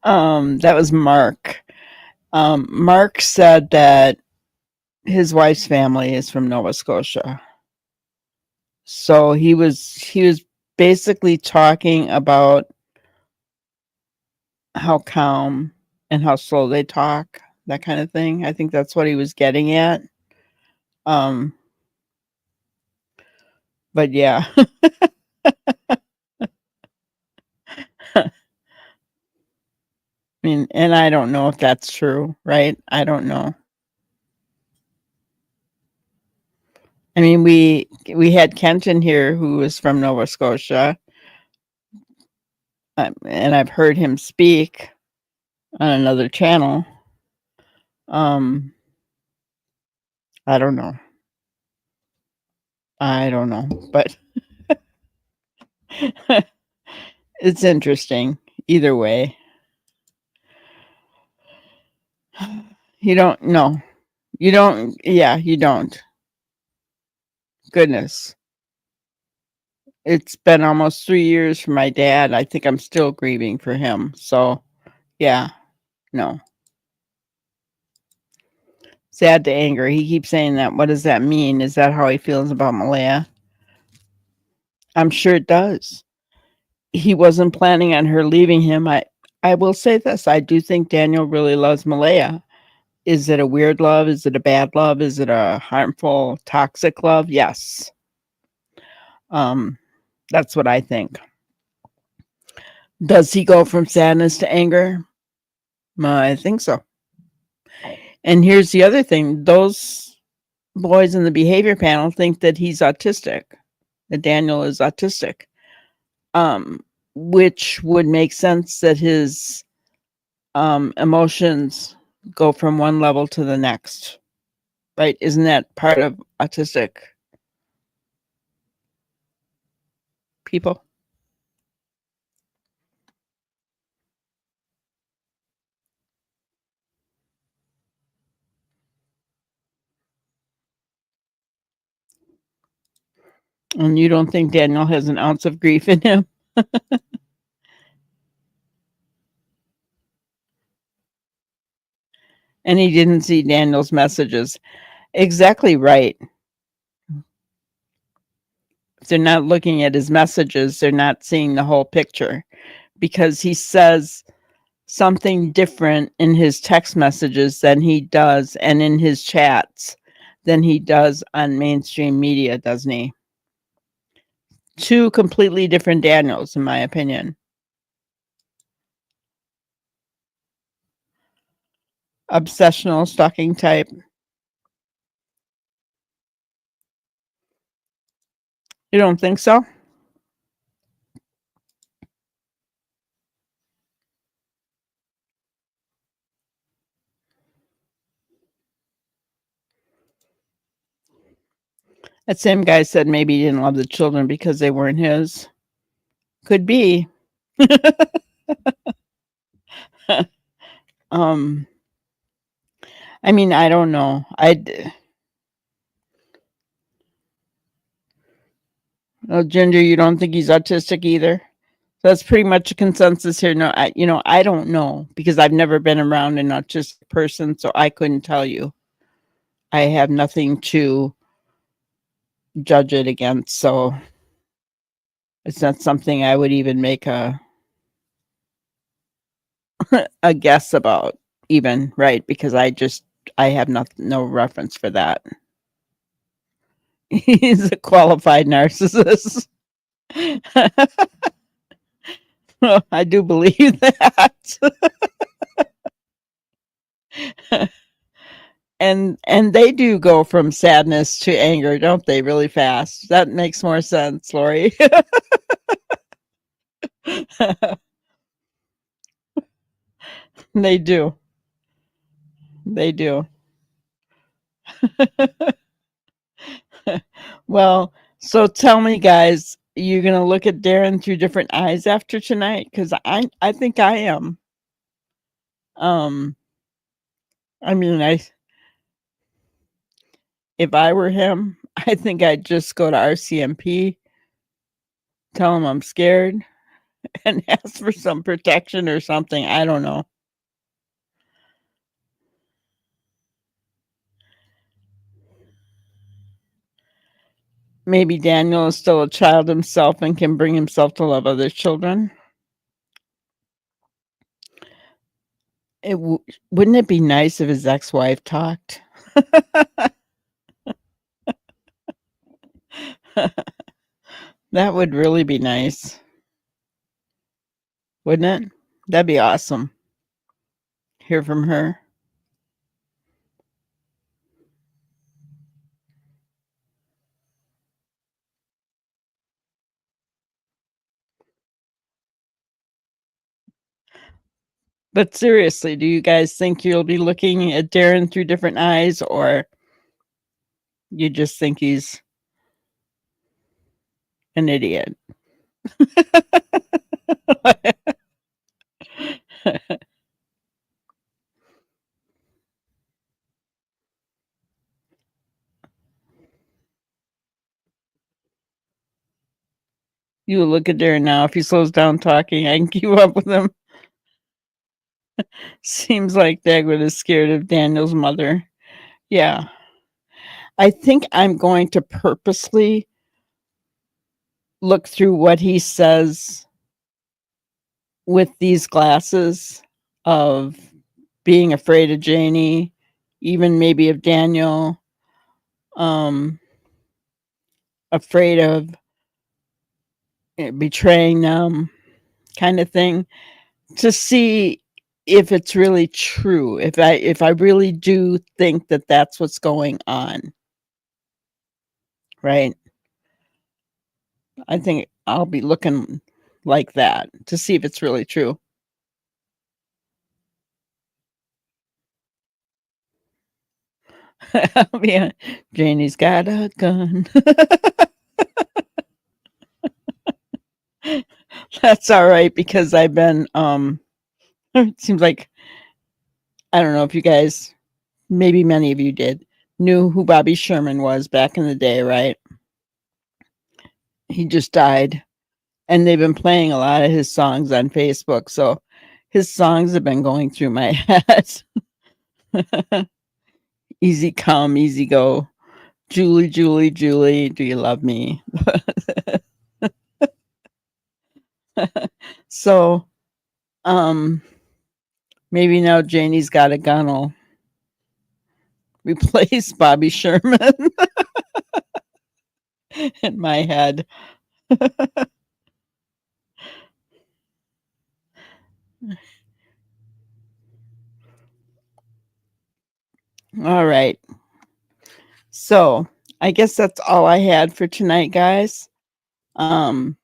[SPEAKER 2] That was Mark. Mark said that his wife's family is from Nova Scotia. So he was basically talking about how calm and how slow they talk, that kind of thing. I think that's what he was getting at. Um, but yeah. I mean, and I don't know if that's true, right? I don't know. I mean, we had Kenton here who was from Nova Scotia, and I've heard him speak on another channel. I don't know. I don't know, but it's interesting either way. You don't know. You don't. Yeah, you don't. Goodness. It's been almost 3 years for my dad. I think I'm still grieving for him. So, yeah, no. Sad to anger. He keeps saying that. What does that mean? Is that how he feels about Malaya? I'm sure it does. He wasn't planning on her leaving him. I will say this. I do think Daniel really loves Malaya. Is it a weird love? Is it a bad love? Is it a harmful, toxic love? Yes. That's what I think. Does he go from sadness to anger? I think so. And here's the other thing. Those boys in the behavior panel think that he's autistic, that Daniel is autistic, which would make sense that his emotions go from one level to the next, right? Isn't that part of autistic people? And you don't think Daniel has an ounce of grief in him? And he didn't see Daniel's messages. Exactly right. If they're not looking at his messages, they're not seeing the whole picture, because he says something different in his text messages than he does, and in his chats than he does on mainstream media, doesn't he? Two completely different Daniels, in my opinion. Obsessional stalking type. You don't think so? That same guy said maybe he didn't love the children because they weren't his. Could be. um, I mean, I don't know. Ginger, you don't think he's autistic either? That's pretty much a consensus here. No, I don't know, because I've never been around an autistic person, so I couldn't tell you. I have nothing to judge it against, so it's not something I would even make a guess about, even, right? Because I have no reference for that. He's a qualified narcissist. I do believe that. And they do go from sadness to anger, don't they, really fast? That makes more sense, Lori. They do. They do. Well, so tell me, guys, you're gonna look at Darren through different eyes after tonight? Because I think I am. Um, I mean, if I were him, I think I'd just go to RCMP, tell him I'm scared, and ask for some protection or something. I don't know. Maybe Daniel is still a child himself and can bring himself to love other children. Wouldn't it be nice if his ex-wife talked? That would really be nice. Wouldn't it? That'd be awesome. Hear from her. But seriously, do you guys think you'll be looking at Darren through different eyes, or you just think he's an idiot? You look at Darren now. If he slows down talking, I can keep up with him. Seems like Dagwood is scared of Daniel's mother. Yeah. I think I'm going to purposely look through what he says with these glasses of being afraid of Janie, even maybe of Daniel, afraid of betraying them, kind of thing, to see if it's really true, if I really do think that that's what's going on, right? I think I'll be looking like that to see if it's really true. Yeah, Janie's got a gun. That's all right, because I've been it seems like, I don't know if you guys, maybe many of you knew who Bobby Sherman was back in the day, right? He just died, and they've been playing a lot of his songs on Facebook, so his songs have been going through my head. Easy come, easy go. Julie, Julie, Julie, do you love me? So, maybe now Janie's got a gun will replace Bobby Sherman in my head. All right. So, I guess that's all I had for tonight, guys. I'm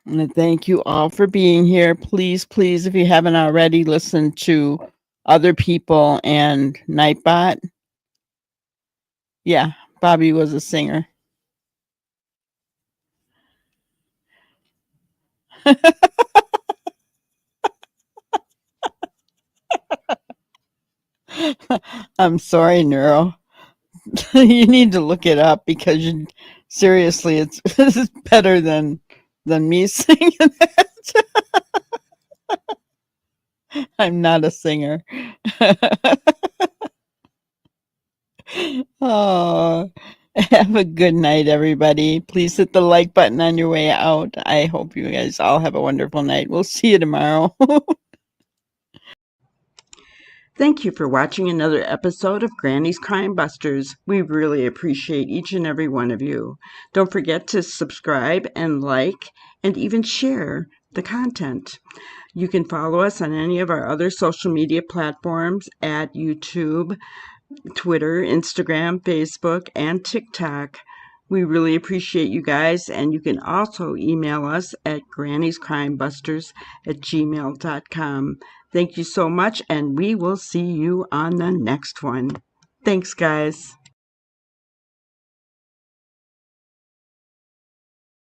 [SPEAKER 2] going to thank you all for being here. Please, please, if you haven't already, listen to Other People and Nightbot. Yeah, Bobby was a singer. I'm sorry, Neuro. You need to look it up, because seriously, it's better than me singing it. I'm not a singer. Oh, have a good night, everybody. Please hit the like button on your way out. I hope you guys all have a wonderful night. We'll see you tomorrow. Thank you for watching another episode of Granny's Crime Busters. We really appreciate each and every one of you. Don't forget to subscribe and like and even share the content. You can follow us on any of our other social media platforms at YouTube, Twitter, Instagram, Facebook, and TikTok. We really appreciate you guys, and you can also email us at granniescrimebusters@gmail.com. Thank you so much, and we will see you on the next one. Thanks, guys.